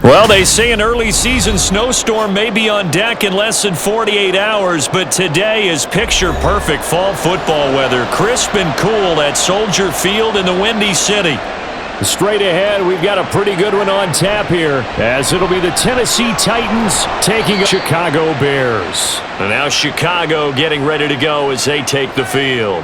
Well, they say an early season snowstorm may be on deck in less than 48 hours, but today is picture-perfect fall football weather. Crisp and cool at Soldier Field in the Windy City. Straight ahead, we've got a pretty good one on tap here, as it'll be the Tennessee Titans taking on Chicago Bears. And now Chicago getting ready to go as they take the field.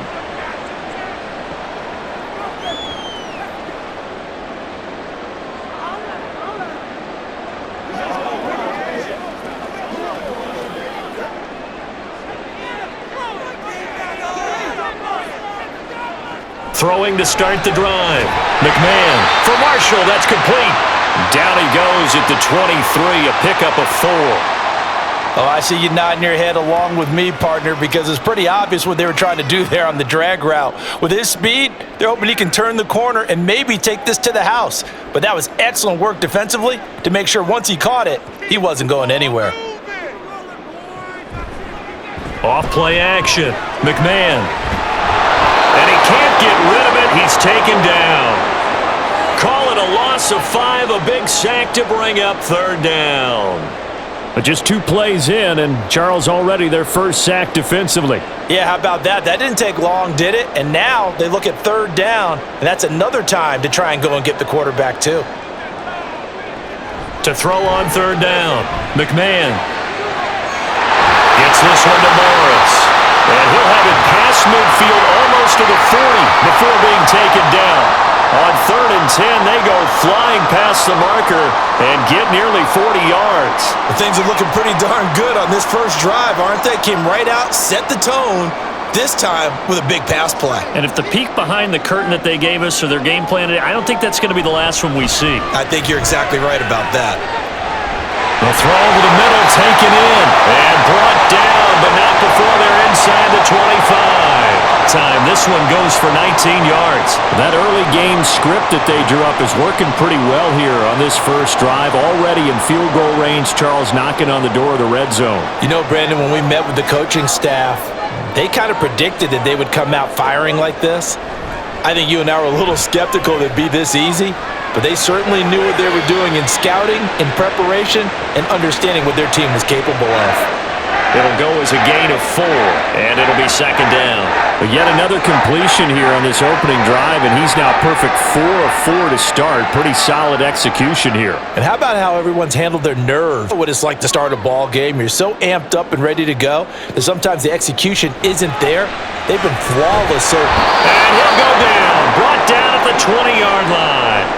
Throwing to start the drive. McMahon for Marshall. That's complete. Down he goes at the 23, a pickup of 4. Oh, I see you nodding your head along with me, partner, because it's pretty obvious what they were trying to do there on the drag route. With his speed, they're hoping he can turn the corner and maybe take this to the house. But that was excellent work defensively to make sure once he caught it, he wasn't going anywhere. Off play action. McMahon. And he can't get rid of it. He's taken down. Call it a loss of 5, a big sack to bring up 3rd down. But just 2 plays in, and Charles already their first sack defensively. Yeah, how about that? That didn't take long, did it? And now they look at 3rd down, and that's another time to try and go and get the quarterback too. To throw on 3rd down, McMahon gets this one to Morris. And he'll have it past midfield almost to the 40 before being taken down. On 3rd and 10, they go flying past the marker and get nearly 40 yards. Well, things are looking pretty darn good on this first drive, aren't they? Came right out, set the tone, this time with a big pass play. And if the peek behind the curtain that they gave us or their game plan, I don't think that's going to be the last one we see. I think you're exactly right about that. The throw over the middle, taken in, and brought down, but not before they're inside the 25. Time, this one goes for 19 yards. That early game script that they drew up is working pretty well here on this first drive. Already in field goal range, Charles knocking on the door of the red zone. You know, Brandon, when we met with the coaching staff, they kind of predicted that they would come out firing like this. I think you and I were a little skeptical that it'd be this easy, but they certainly knew what they were doing in scouting, in preparation, and understanding what their team was capable of. It'll go as a gain of 4, and it'll be 2nd down. But yet another completion here on this opening drive, and he's now perfect 4 of 4 to start. Pretty solid execution here. And how about how everyone's handled their nerve? What it's like to start a ball game. You're so amped up and ready to go that sometimes the execution isn't there. They've been flawless. So, and he'll go down. Brought down at the 20-yard line.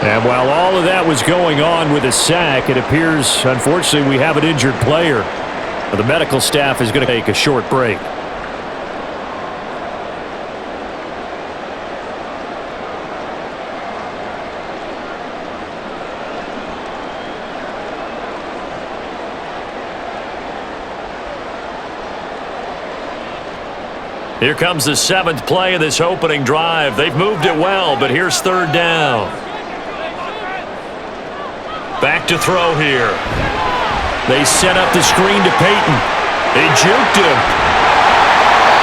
And while all of that was going on with a sack, it appears, unfortunately, we have an injured player. The medical staff is going to take a short break. Here comes the 7th play of this opening drive. They've moved it well, but here's 3rd down. Back to throw here. They set up the screen to Peyton. They juked him.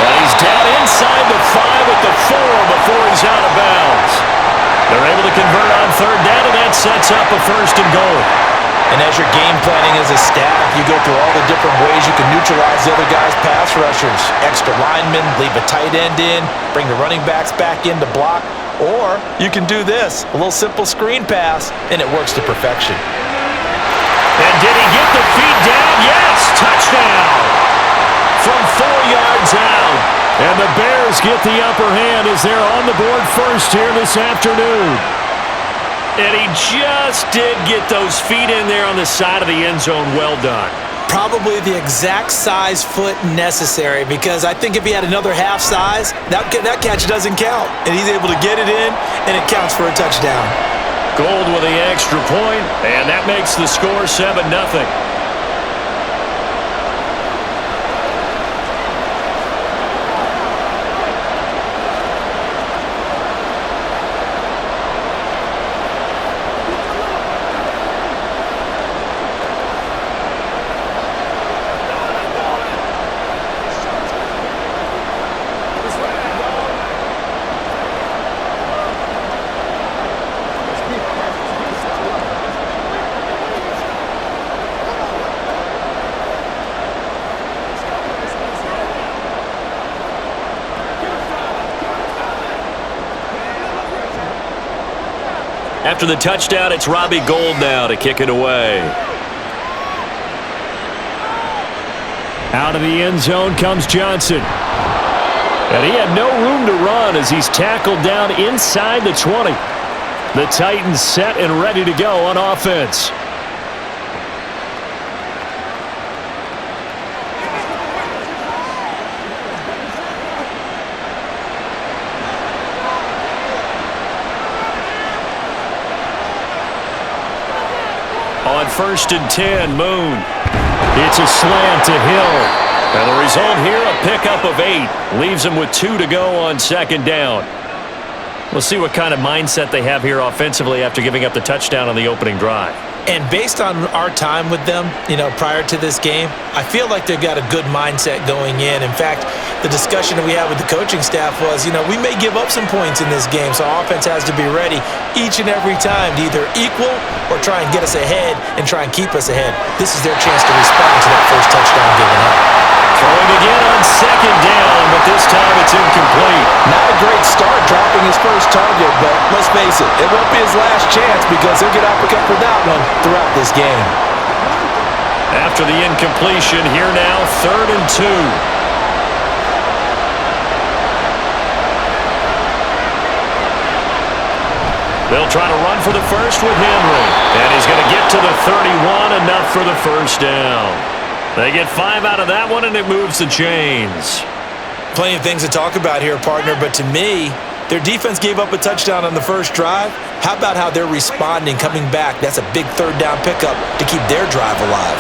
And he's down inside the 5 at the 4 before he's out of bounds. They're able to convert on 3rd down, and that sets up a 1st and goal. And as you're game planning as a staff, you go through all the different ways you can neutralize the other guy's pass rushers. Extra linemen, leave a tight end in, bring the running backs back in to block. Or you can do this, a little simple screen pass, and it works to perfection. And did he get the feet down? Yes! Touchdown! From 4 yards out. And the Bears get the upper hand as they're on the board first here this afternoon. And he just did get those feet in there on the side of the end zone. Well done. Probably the exact size foot necessary, because I think if he had another half size, that catch doesn't count. And he's able to get it in, and it counts for a touchdown. Gold with the extra point, and that makes the score 7-0. After the touchdown, it's Robbie Gould now to kick it away. Out of the end zone comes Johnson. And he had no room to run as he's tackled down inside the 20. The Titans set and ready to go on offense. On 1st and 10, Moon. It's a slant to Hill. And the result here, a pickup of 8. Leaves him with 2 to go on 2nd down. We'll see what kind of mindset they have here offensively after giving up the touchdown on the opening drive. And based on our time with them, prior to this game, I feel like they've got a good mindset going in. In fact, the discussion that we had with the coaching staff was, we may give up some points in this game, so offense has to be ready each and every time to either equal or try and get us ahead and try and keep us ahead. This is their chance to respond to that first touchdown given up. Throwing again on 2nd down, but this time it's incomplete. Not a great start dropping his first target, but let's face it won't be his last chance because he'll get uppercut for that one throughout this game. After the incompletion, here now, 3rd and 2. They'll try to run for the first with Henry. And he's going to get to the 31, enough for the first down. They get 5 out of that one, and it moves the chains. Plenty of things to talk about here, partner, but to me, their defense gave up a touchdown on the first drive. How about how they're responding, coming back? That's a big 3rd down pickup to keep their drive alive.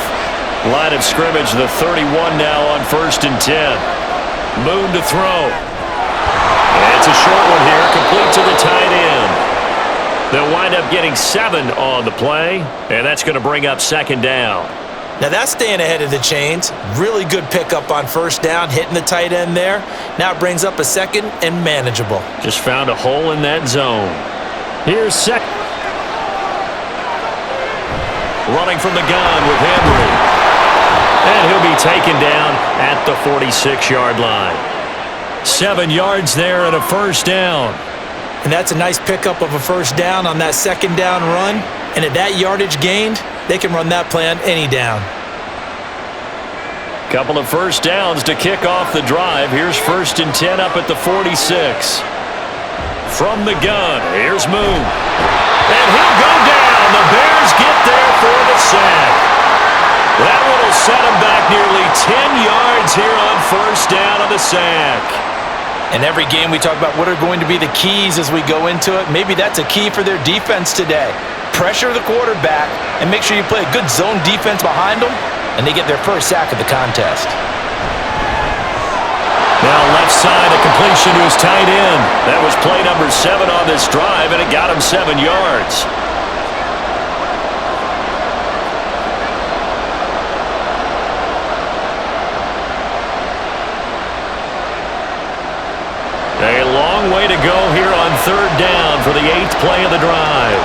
Line of scrimmage, the 31 now on 1st and 10. Moon to throw. And it's a short one here, complete to the tight end. They'll wind up getting 7 on the play, and that's going to bring up 2nd down. Now that's staying ahead of the chains. Really good pickup on 1st down, hitting the tight end there. Now it brings up a 2nd and manageable. Just found a hole in that zone. Here's 2nd. Running from the gun with Henry. And he'll be taken down at the 46-yard line. 7 yards there and a 1st down. And that's a nice pickup of a 1st down on that 2nd down run. And at that yardage gained, they can run that play on any down. Couple of 1st downs to kick off the drive. Here's 1st and 10 up at the 46. From the gun, here's Moon. And he'll go down. The Bears get there for the sack. That one will set him back nearly 10 yards here on 1st down on the sack. In every game we talk about what are going to be the keys as we go into it. Maybe that's a key for their defense today. Pressure the quarterback and make sure you play a good zone defense behind them, and they get their first sack of the contest. Now left side, a completion to his tight end. That was play number 7 on this drive, and it got him 7 yards. A long way to go here on 3rd down for the 8th play of the drive.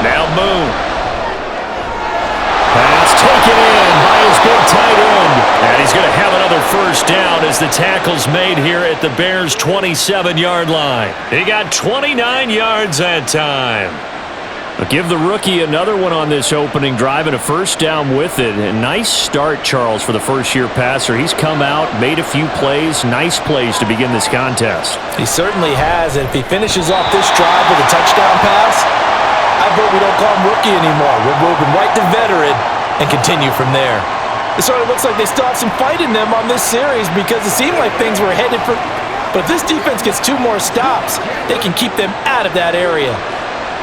Now Moon. Pass taken in by his big tight end. And he's going to have another 1st down as the tackle's made here at the Bears' 27-yard line. He got 29 yards that time. But give the rookie another one on this opening drive and a 1st down with it. A nice start, Charles, for the first-year passer. He's come out, made a few plays, nice plays to begin this contest. He certainly has, and if he finishes off this drive with a touchdown pass, I vote we don't call him rookie anymore. We're moving right to veteran and continue from there. It sort of looks like they still have some fight in them on this series because it seemed like things were headed for... But if this defense gets 2 more stops, they can keep them out of that area.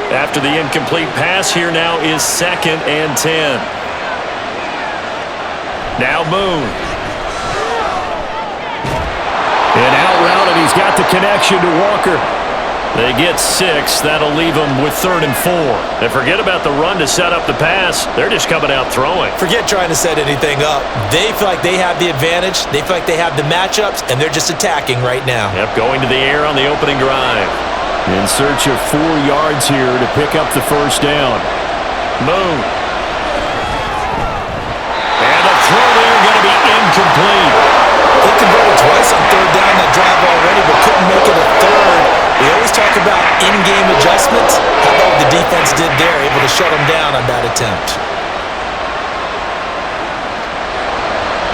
After the incomplete pass, here now is 2nd and 10. Now Moon. And out route, and he's got the connection to Walker. They get 6. That'll leave them with 3rd and 4. And forget about the run to set up the pass. They're just coming out throwing. Forget trying to set anything up. They feel like they have the advantage. They feel like they have the matchups, and they're just attacking right now. Yep, going to the air on the opening drive. In search of 4 yards here to pick up the 1st down. Moon. And the throw there going to be incomplete. They converted twice on 3rd down that drive already, but couldn't make it a 3rd. The adjustments. How about what the defense did there, able to shut them down on that attempt.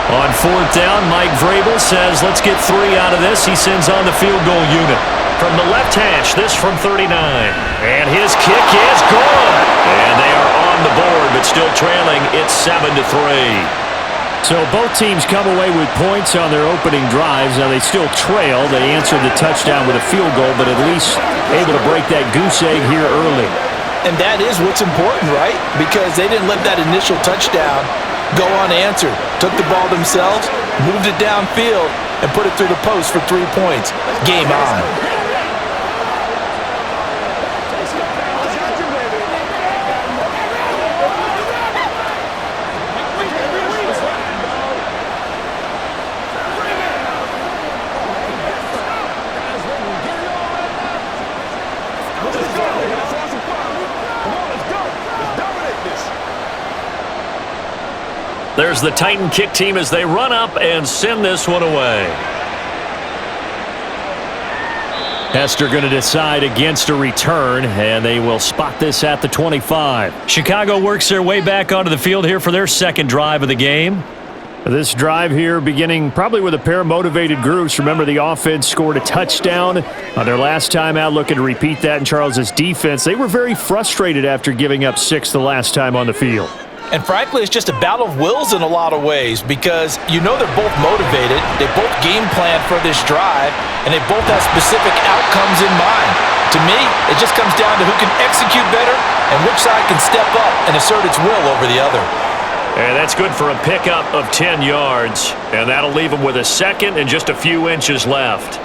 On fourth down, Mike Vrabel says, let's get 3 out of this. He sends on the field goal unit. From the left hash, this from 39. And his kick is good. And they are on the board, but still trailing. It's 7-3. So both teams come away with points on their opening drives. Now they still trail. They answered the touchdown with a field goal, but at least able to break that goose egg here early. And that is what's important, right? Because they didn't let that initial touchdown go unanswered. Took the ball themselves, moved it downfield, and put it through the post for 3 points. Game on. There's the Titan kick team as they run up and send this one away. Hester going to decide against a return, and they will spot this at the 25. Chicago works their way back onto the field here for their second drive of the game. This drive here beginning probably with a pair of motivated groups. Remember, the offense scored a touchdown on their last time out, looking to repeat that in Charles's defense. They were very frustrated after giving up 6 the last time on the field. And frankly, it's just a battle of wills in a lot of ways because you know they're both motivated, they both game plan for this drive, and they both have specific outcomes in mind. To me, it just comes down to who can execute better and which side can step up and assert its will over the other. And that's good for a pickup of 10 yards, and that'll leave them with a second and just a few inches left.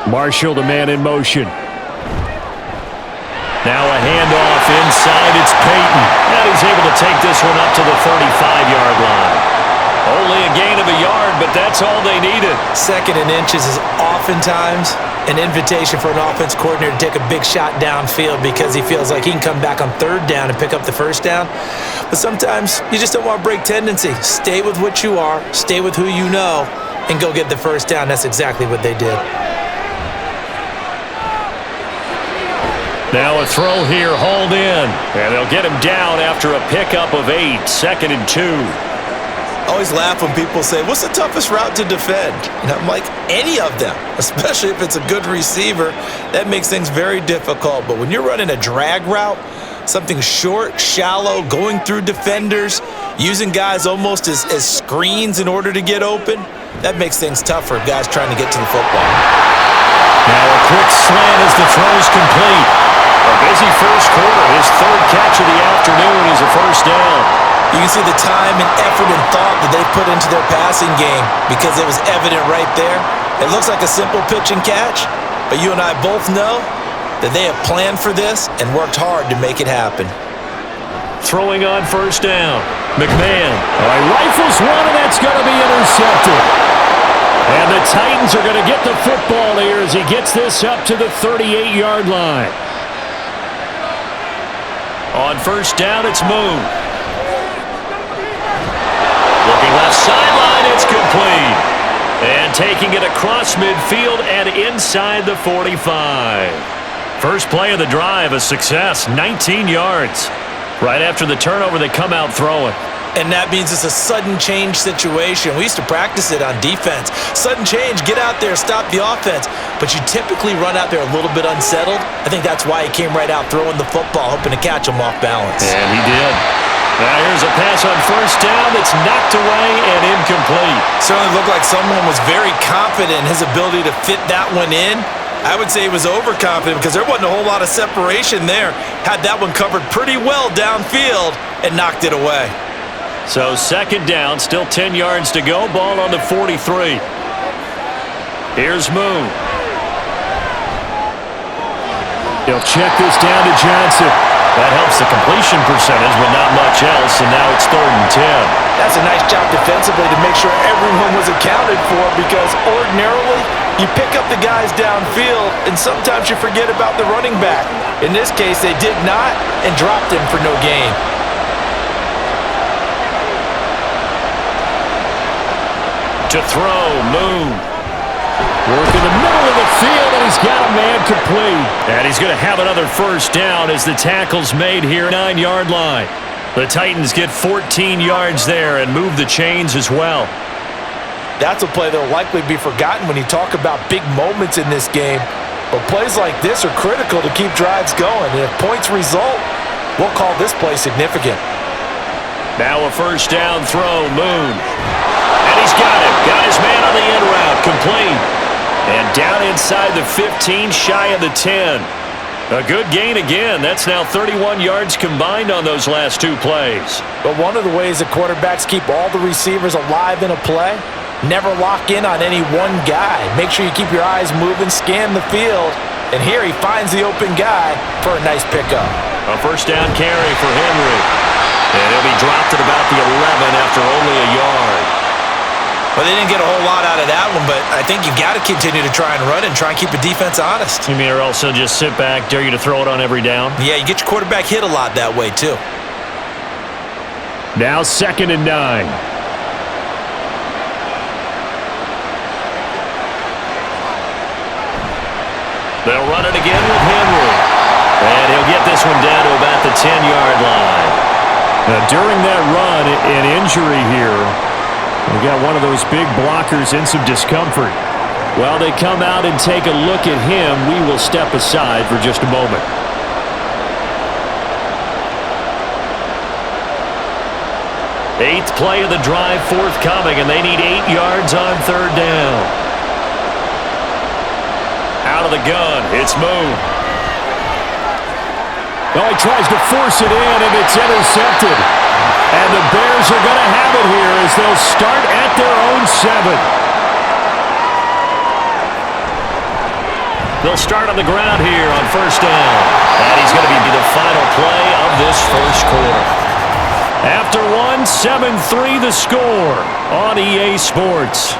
Marshall, the man in motion. Now a handoff inside. It's Peyton. And he's able to take this one up to the 35-yard line. Only a gain of a yard, but that's all they needed. Second and inches is oftentimes an invitation for an offense coordinator to take a big shot downfield because he feels like he can come back on third down and pick up the first down. But sometimes you just don't want to break tendency. Stay with what you are, stay with who you know, and go get the first down. That's exactly what they did. Now a throw here, hauled in. And they'll get him down after a pickup of 8, 2nd and 2. I always laugh when people say, what's the toughest route to defend? And I'm like, any of them, especially if it's a good receiver. That makes things very difficult. But when you're running a drag route, something short, shallow, going through defenders, using guys almost as screens in order to get open, that makes things tough for guys trying to get to the football. Now a quick slant as the throw's complete. A busy first quarter. His 3rd catch of the afternoon is a first down. You can see the time and effort and thought that they put into their passing game because it was evident right there. It looks like a simple pitch and catch, but you and I both know that they have planned for this and worked hard to make it happen. Throwing on first down. McMahon. Rifles one, and that's going to be intercepted. And the Titans are going to get the football here as he gets this up to the 38-yard line. On first down, it's Moon. Looking left sideline, it's complete. And taking it across midfield and inside the 45. First play of the drive, a success, 19 yards. Right after the turnover, they come out throwing. And that means it's a sudden change situation. We used to practice it on defense. Sudden change, get out there, stop the offense. But you typically run out there a little bit unsettled. I think that's why he came right out throwing the football, hoping to catch him off balance. And he did. Now here's a pass on first down that's knocked away and incomplete. Certainly looked like someone was very confident in his ability to fit that one in. I would say he was overconfident because there wasn't a whole lot of separation there. Had that one covered pretty well downfield and knocked it away. So second down, still 10 yards to go. Ball on the 43. Here's Moon. He'll check this down to Johnson. That helps the completion percentage, but not much else, and now it's 3rd and 10. That's a nice job defensively to make sure everyone was accounted for because ordinarily you pick up the guys downfield and sometimes you forget about the running back. In this case, they did not and dropped him for no gain. To throw, Moon. Work in the middle of the field, and he's got a man complete. And he's going to have another first down as the tackle's made here, 9-yard line. The Titans get 14 yards there and move the chains as well. That's a play that will likely be forgotten when you talk about big moments in this game. But plays like this are critical to keep drives going. And if points result, we'll call this play significant. Now a first down throw, Moon. And he's got it. Got his man on the in route, complete. And down inside the 15, shy of the 10. A good gain again. That's now 31 yards combined on those last two plays. But one of the ways that quarterbacks keep all the receivers alive in a play, never lock in on any one guy. Make sure you keep your eyes moving, scan the field. And here he finds the open guy for a nice pickup. A first down carry for Henry. And he'll be dropped at about the 11 after only a yard. Well, they didn't get a whole lot out of that one, but I think you've got to continue to try and run and try and keep the defense honest. You mean or else they'll just sit back, dare you to throw it on every down? Yeah, you get your quarterback hit a lot that way, too. Now 2nd and 9. They'll run it again with Henry. And he'll get this one down to about the 10-yard line. Now, during that run, an injury here. We got one of those big blockers in some discomfort. While they come out and take a look at him, we will step aside for just a moment. Eighth play of the drive forthcoming, and they need 8 yards on third down. Out of the gun, it's Moon. Oh, he tries to force it in, and it's intercepted. And the Bears are going to have it here as they'll start at their own 7. They'll start on the ground here on first down. And he's going to be the final play of this first quarter. After 7-3 the score on EA Sports.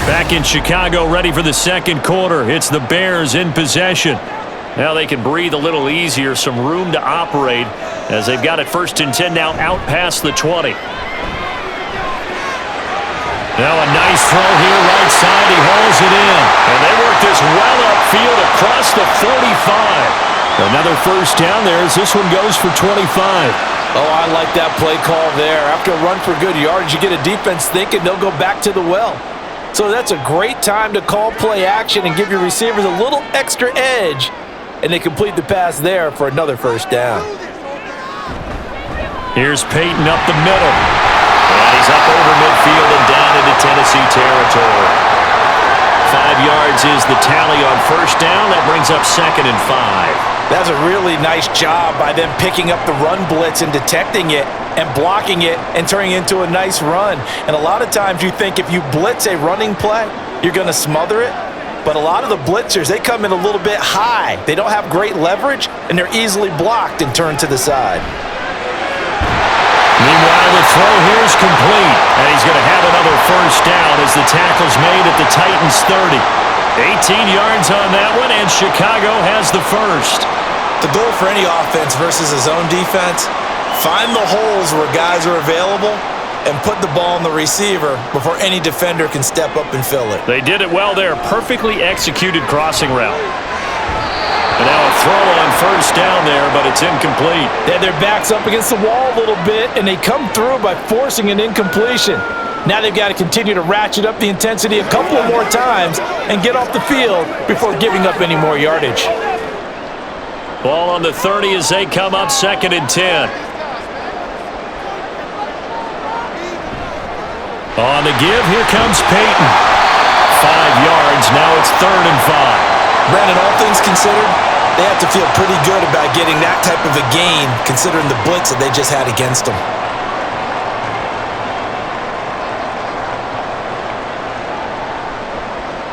Back in Chicago, ready for the second quarter. It's the Bears in possession. Now they can breathe a little easier, some room to operate as they've got it 1st and 10 now out past the 20. Now a nice throw here right side. He hauls it in. And they work this well upfield across the 45. Another first down there as this one goes for 25. Oh, I like that play call there. After a run for good yards, you get a defense thinking they'll go back to the well. So that's a great time to call play action and give your receivers a little extra edge. And they complete the pass there for another first down. Here's Peyton up the middle. And he's up over midfield and down into Tennessee territory. 5 yards is the tally on first down. That brings up 2nd and 5. That's a really nice job by them picking up the run blitz and detecting it and blocking it and turning it into a nice run. And a lot of times you think if you blitz a running play, you're going to smother it. But a lot of the blitzers, they come in a little bit high. They don't have great leverage, and they're easily blocked and turned to the side. Meanwhile, the throw here is complete. And he's going to have another first down as the tackle's made at the Titans' 30. 18 yards on that one, and Chicago has the first. The goal for any offense versus a zone defense, find the holes where guys are available and put the ball on the receiver before any defender can step up and fill it. They did it well there. Perfectly executed crossing route. And now a throw on first down there, but it's incomplete. They had their backs up against the wall a little bit, and they come through by forcing an incompletion. Now they've got to continue to ratchet up the intensity a couple of more times and get off the field before giving up any more yardage. Ball on the 30 as they come up 2nd and 10. On the give, here comes Peyton. 5 yards, now it's 3rd and 5. Brandon, all things considered, they have to feel pretty good about getting that type of a gain considering the blitz that they just had against them.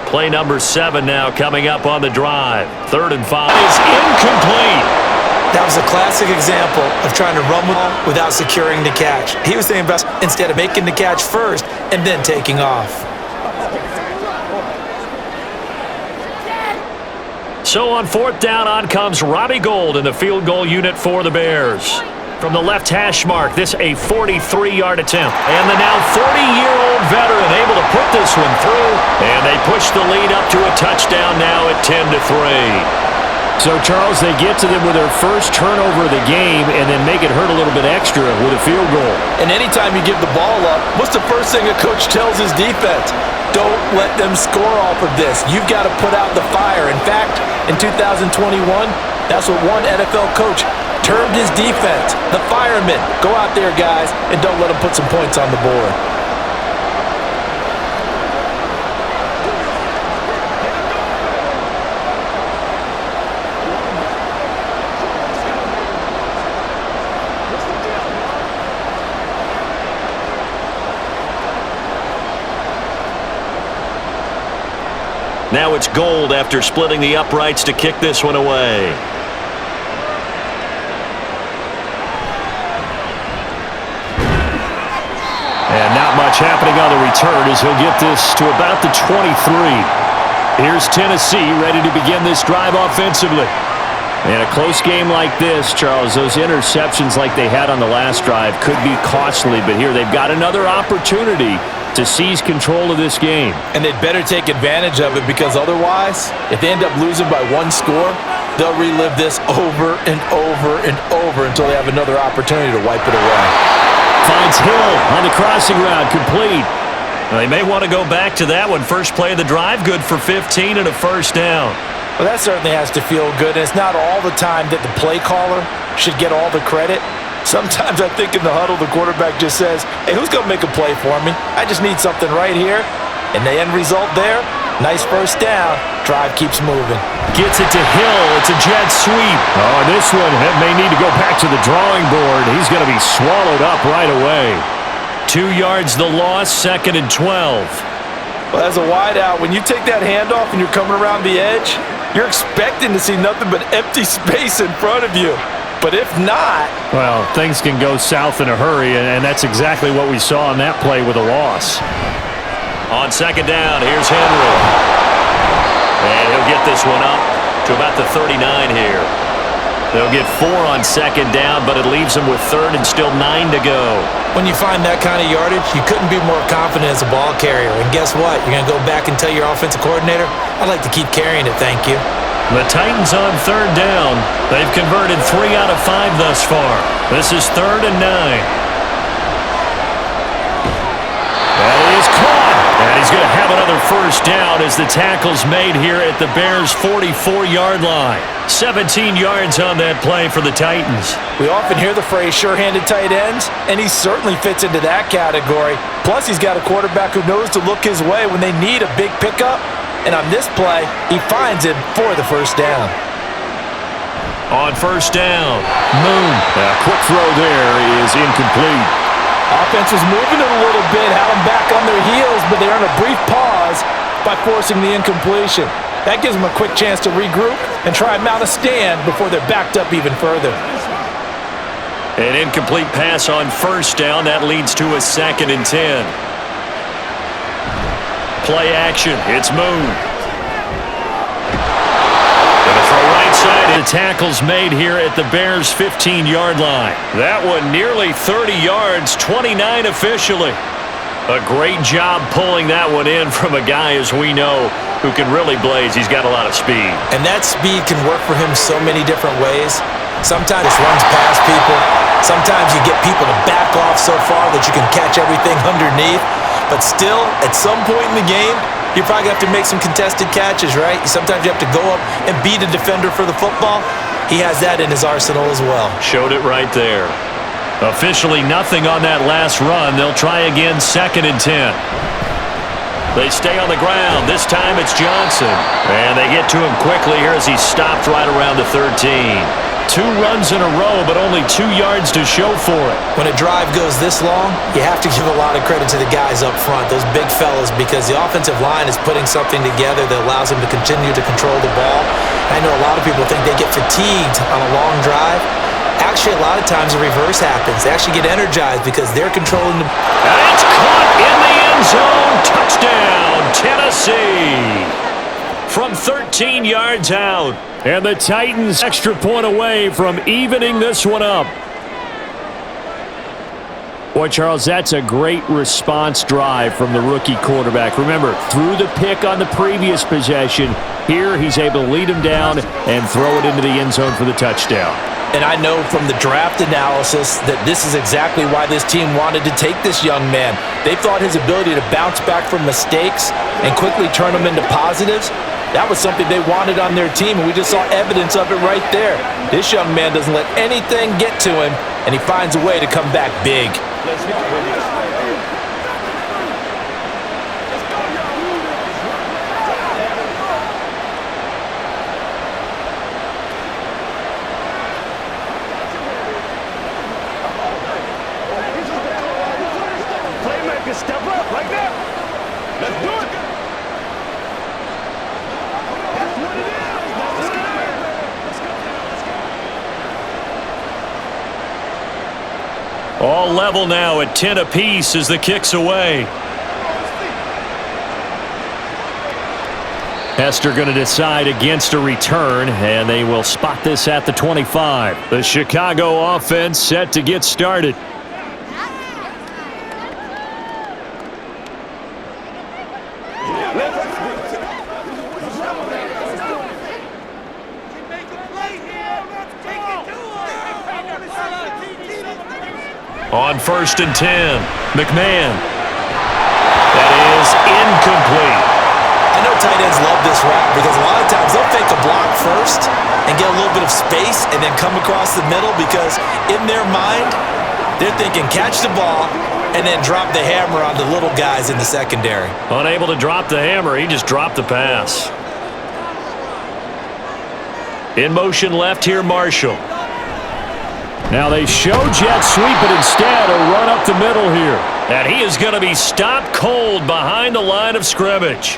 Play number 7 now coming up on the drive. 3rd and 5 is incomplete. That was a classic example of trying to run without securing the catch. He was thinking about instead of making the catch first and then taking off. So on 4th down, on comes Robbie Gould in the field goal unit for the Bears. From the left hash mark, this a 43-yard attempt. And the now 40-year-old veteran able to put this one through. And they push the lead up to a touchdown now at 10-3. So, Charles, they get to them with their first turnover of the game and then make it hurt a little bit extra with a field goal. And anytime you give the ball up, what's the first thing a coach tells his defense? Don't let them score off of this. You've got to put out the fire. In fact, in 2021, that's what one NFL coach termed his defense, the firemen. Go out there, guys, and don't let them put some points on the board. Now it's Gold after splitting the uprights to kick this one away. And not much happening on the return as he'll get this to about the 23. Here's Tennessee ready to begin this drive offensively. In a close game like this, Charles, those interceptions like they had on the last drive could be costly, but here they've got another opportunity to seize control of this game. And they'd better take advantage of it, because otherwise, if they end up losing by one score, they'll relive this over and over and over until they have another opportunity to wipe it away. Finds Hill on the crossing route, complete. Well, they may want to go back to that one. First play of the drive, good for 15 and a first down. Well, that certainly has to feel good, and it's not all the time that the play caller should get all the credit. Sometimes I think in the huddle, the quarterback just says, hey, who's going to make a play for me? I just need something right here. And the end result there, nice first down. Drive keeps moving. Gets it to Hill. It's a jet sweep. Oh, this one may need to go back to the drawing board. He's going to be swallowed up right away. 2 yards the loss, 2nd and 12. Well, as a wideout, when you take that handoff and you're coming around the edge, you're expecting to see nothing but empty space in front of you. But if not... well, things can go south in a hurry, and that's exactly what we saw on that play with a loss. On 2nd down, here's Henry. And he'll get this one up to about the 39 here. They'll get 4 on 2nd down, but it leaves them with 3rd and still 9 to go. When you find that kind of yardage, you couldn't be more confident as a ball carrier. And guess what? You're going to go back and tell your offensive coordinator, I'd like to keep carrying it, thank you. The Titans on 3rd down. They've converted 3 out of 5 thus far. This is 3rd and 9. That is caught. And he's going to have another first down as the tackle's made here at the Bears' 44-yard line. 17 yards on that play for the Titans. We often hear the phrase sure-handed tight ends, and he certainly fits into that category. Plus, he's got a quarterback who knows to look his way when they need a big pickup. And on this play, he finds him for the first down. On 1st down, Moon. A quick throw there is incomplete. Offense was moving it a little bit, had them back on their heels, but they earn a brief pause by forcing the incompletion. That gives them a quick chance to regroup and try and mount a stand before they're backed up even further. An incomplete pass on 1st down. That leads to a 2nd and 10. Play action. It's Moon. Gonna throw right side. The tackle's made here at the Bears' 15-yard line. That one nearly 30 yards, 29 officially. A great job pulling that one in from a guy, as we know, who can really blaze. He's got a lot of speed. And that speed can work for him so many different ways. Sometimes it runs past people. Sometimes you get people to back off so far that you can catch everything underneath. But still, at some point in the game, you're probably going to have to make some contested catches, right? Sometimes you have to go up and beat a defender for the football. He has that in his arsenal as well. Showed it right there. Officially nothing on that last run. They'll try again, 2nd and 10. They stay on the ground. This time it's Johnson. And they get to him quickly here as he's stopped right around the 13. 2 runs in a row, but only 2 yards to show for it. When a drive goes this long, you have to give a lot of credit to the guys up front, those big fellas, because the offensive line is putting something together that allows them to continue to control the ball. I know a lot of people think they get fatigued on a long drive. Actually, a lot of times the reverse happens. They actually get energized because they're controlling the... And it's caught in the end zone. Touchdown, Tennessee. From 13 yards out. And the Titans extra point away from evening this one up. Boy, Charles, that's a great response drive from the rookie quarterback. Remember, threw the pick on the previous possession. Here, he's able to lead him down and throw it into the end zone for the touchdown. And I know from the draft analysis that this is exactly why this team wanted to take this young man. They thought his ability to bounce back from mistakes and quickly turn them into positives, that was something they wanted on their team, and we just saw evidence of it right there. This young man doesn't let anything get to him, and he finds a way to come back big. Playmaker, step up right now. Let's do it. That's what it is. All level now at 10 apiece as the kick's away. Hester going to decide against a return, and they will spot this at the 25. The Chicago offense set to get started. On 1st and 10, McMahon. That is incomplete. I know tight ends love this route because a lot of times they'll fake a block first and get a little bit of space and then come across the middle because in their mind, they're thinking catch the ball and then drop the hammer on the little guys in the secondary. Unable to drop the hammer, he just dropped the pass. In motion left here, Marshall. Now they show jet sweep, but instead a run up the middle here. And he is going to be stopped cold behind the line of scrimmage.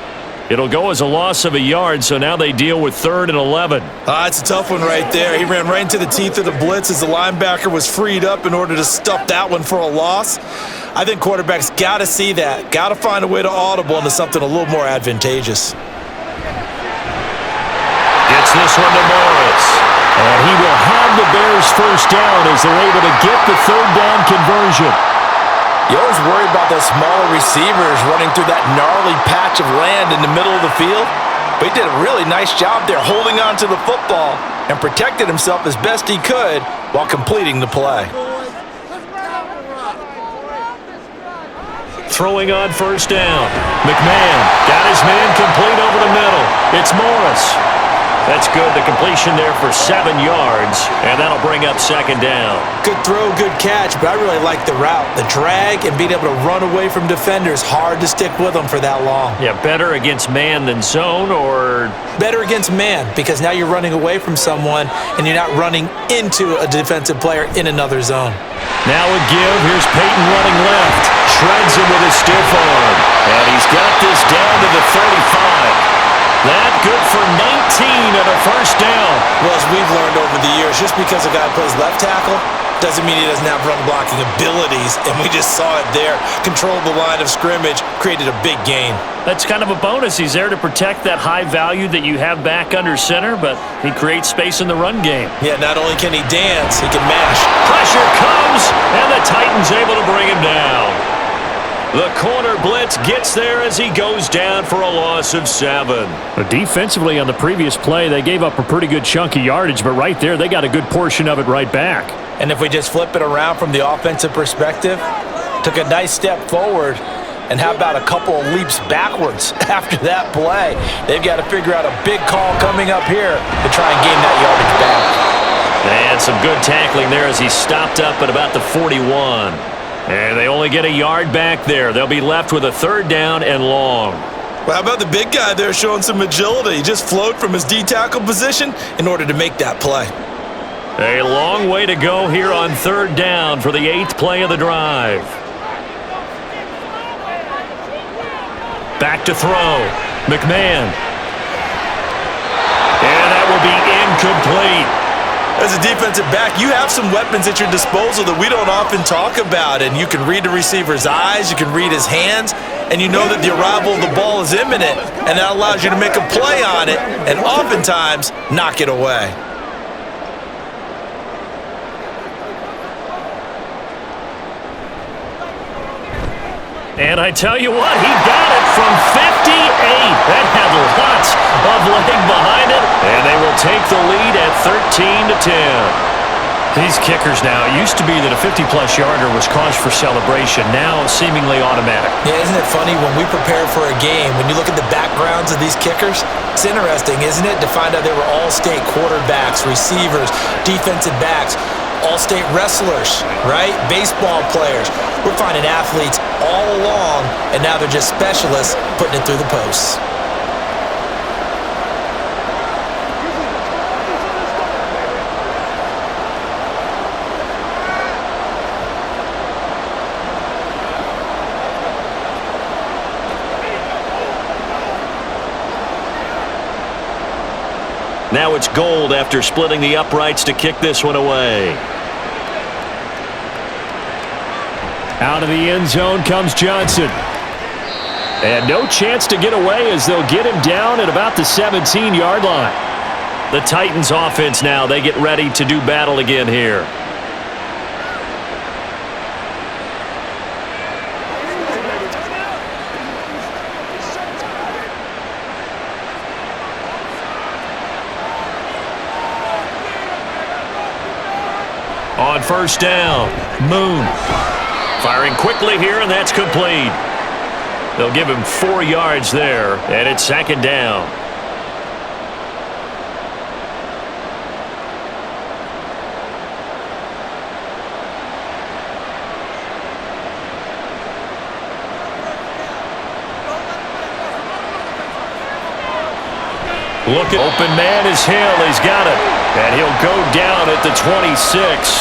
It'll go as a loss of a yard, so now they deal with 3rd and 11. It's a tough one right there. He ran right into the teeth of the blitz as the linebacker was freed up in order to stuff that one for a loss. I think quarterbacks got to see that, got to find a way to audible into something a little more advantageous. Gets this one to Morris. And he will have the Bears first down as they're able to get the 3rd down conversion. You always worry about those smaller receivers running through that gnarly patch of land in the middle of the field. But he did a really nice job there holding on to the football and protected himself as best he could while completing the play. Throwing on 1st down. McMahon got his man complete over the middle. It's Morris. That's good. The completion there for 7 yards, and that'll bring up 2nd down. Good throw, good catch, but I really like the route. The drag and being able to run away from defenders, hard to stick with them for that long. Yeah, better against man than zone, or? Better against man, because now you're running away from someone, and you're not running into a defensive player in another zone. Now a give. Here's Peyton running left. Shreds him with a stiff arm. And he's got this down to the 35. That good for 19 and a 1st down. Well, as we've learned over the years, just because a guy plays left tackle doesn't mean he doesn't have run blocking abilities, and we just saw it there. Controlled the line of scrimmage, created a big gain. That's kind of a bonus. He's there to protect that high value that you have back under center, but he creates space in the run game. Yeah, not only can he dance, he can mash. Pressure comes, and the Titans able to bring him down. The corner blitz gets there as he goes down for a loss of 7. Defensively on the previous play, they gave up a pretty good chunk of yardage, but right there, they got a good portion of it right back. And if we just flip it around from the offensive perspective, took a nice step forward, and how about a couple of leaps backwards after that play? They've got to figure out a big call coming up here to try and gain that yardage back. And some good tackling there as he stopped up at about the 41. And they only get a yard back there. They'll be left with a 3rd down and long. Well, how about the big guy there showing some agility? He just flowed from his D-tackle position in order to make that play. A long way to go here on 3rd down for the 8th play of the drive. Back to throw. McMahon. And that will be incomplete. As a defensive back, you have some weapons at your disposal that we don't often talk about, and you can read the receiver's eyes, you can read his hands, and you know that the arrival of the ball is imminent, and that allows you to make a play on it and oftentimes knock it away. And I tell you what, he got it from 58. That had lots of leg behind it, and they will take the lead at 13-10. These kickers now, it used to be that a 50-plus yarder was cause for celebration, now seemingly automatic. Yeah, isn't it funny when we prepare for a game, when you look at the backgrounds of these kickers, it's interesting, isn't it, to find out they were all-state quarterbacks, receivers, defensive backs, all-state wrestlers, right? Baseball players. We're finding athletes all along, and now they're just specialists putting it through the posts. Now it's Gold after splitting the uprights to kick this one away. Out of the end zone comes Johnson. And no chance to get away as they'll get him down at about the 17-yard line. The Titans offense now, they get ready to do battle again here. On first down, Moon. Firing quickly here, and that's complete. They'll give him 4 yards there, and it's second down. Look at open man is Hill. He's got it. And he'll go down at the 26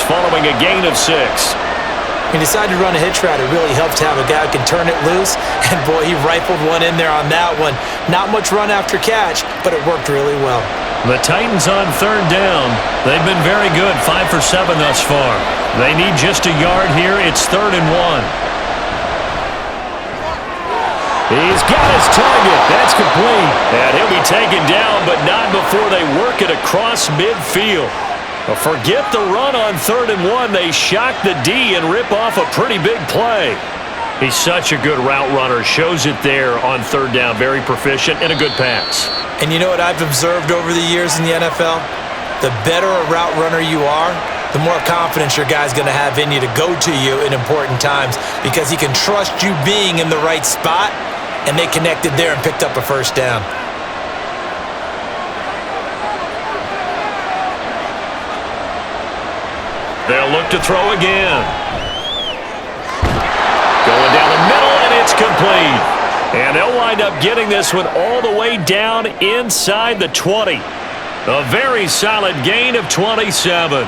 following a gain of 6. He decided to run a hitch route. It really helped to have a guy who can turn it loose. And, boy, he rifled one in there on that one. Not much run after catch, but it worked really well. The Titans on third down. They've been very good, 5 for 7 thus far. They need just a yard here. It's 3rd and 1. He's got his target. That's complete. And he'll be taken down, but not before they work it across midfield. But forget the run on 3rd and 1. They shock the D and rip off a pretty big play. He's such a good route runner. Shows it there on 3rd down. Very proficient and a good pass. And you know what I've observed over the years in the NFL? The better a route runner you are, the more confidence your guy's going to have in you to go to you in important times because he can trust you being in the right spot. And they connected there and picked up a first down. They'll look to throw again. Going down the middle, and it's complete. And they'll wind up getting this one all the way down inside the 20. A very solid gain of 27.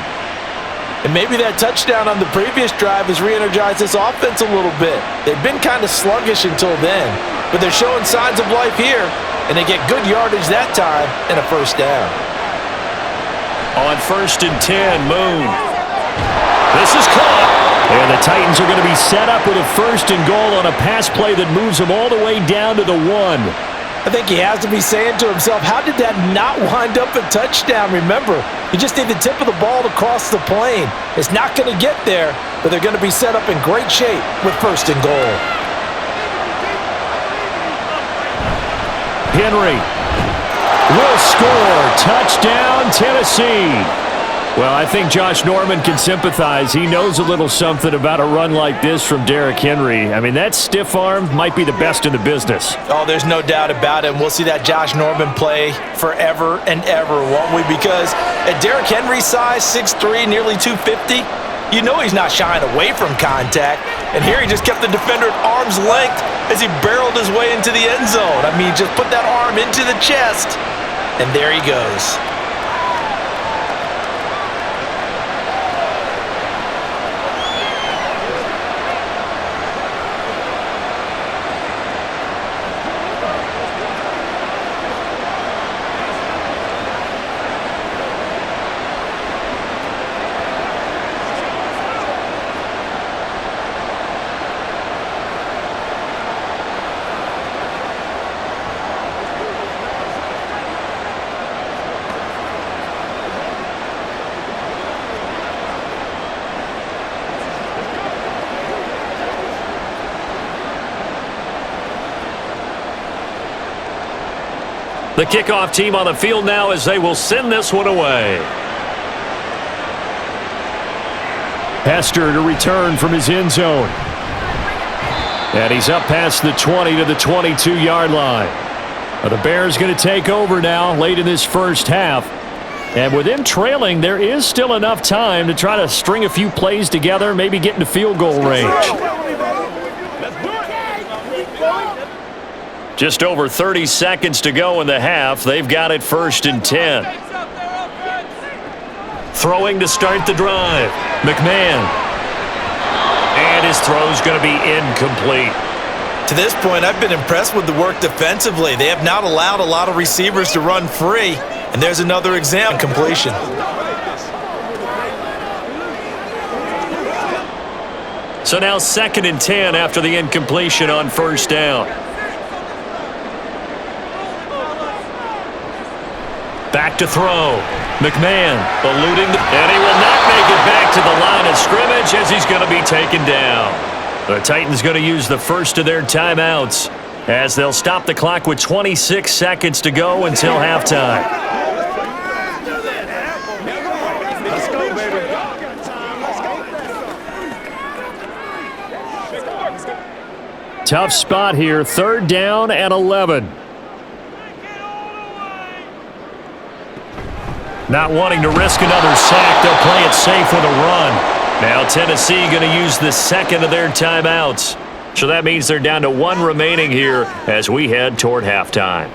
And maybe that touchdown on the previous drive has re-energized this offense a little bit. They've been kind of sluggish until then, but they're showing signs of life here, and they get good yardage that time and a first down. On 1st and 10, Moon. This is caught. And the Titans are going to be set up with a 1st and goal on a pass play that moves them all the way down to the 1. I think he has to be saying to himself, how did that not wind up a touchdown? Remember, you just need the tip of the ball to cross the plane. It's not going to get there, but they're going to be set up in great shape with 1st and goal. Henry will score. Touchdown, Tennessee. Well, I think Josh Norman can sympathize. He knows a little something about a run like this from Derrick Henry. I mean, that stiff arm might be the best in the business. Oh, there's no doubt about it. And we'll see that Josh Norman play forever and ever, won't we? Because at Derrick Henry's size, 6'3", nearly 250, you know he's not shying away from contact. And here he just kept the defender at arm's length as he barreled his way into the end zone. I mean, just put that arm into the chest, and there he goes. The kickoff team on the field now as they will send this one away. Hester to return from his end zone. And he's up past the 20 to the 22-yard line. The Bears going to take over now late in this first half. And with them trailing, there is still enough time to try to string a few plays together, maybe get into field goal range. Just over 30 seconds to go in the half. They've got it 1st and 10. Throwing to start the drive. McMahon. And his throw's going to be incomplete. To this point, I've been impressed with the work defensively. They have not allowed a lot of receivers to run free. And there's another example. Completion. So now 2nd and 10 after the incompletion on 1st down. Back to throw. McMahon eluding, and he will not make it back to the line of scrimmage as he's going to be taken down. The Titans going to use the first of their timeouts as they'll stop the clock with 26 seconds to go until halftime. Let's go, baby. Tough spot here, 3rd down and 11. Not wanting to risk another sack, they'll play it safe with a run. Now Tennessee going to use the 2nd of their timeouts. So that means they're down to 1 remaining here as we head toward halftime.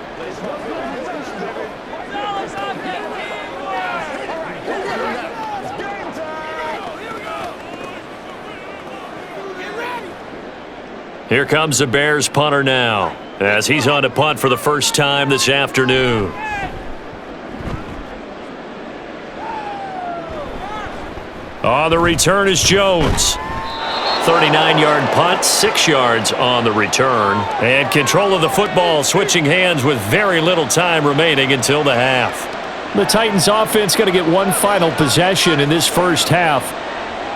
Here comes the Bears punter now as he's on to punt for the first time this afternoon. On the return is Jones. 39-yard punt, 6 yards on the return. And control of the football switching hands with very little time remaining until the half. The Titans offense going to get one final possession in this first half.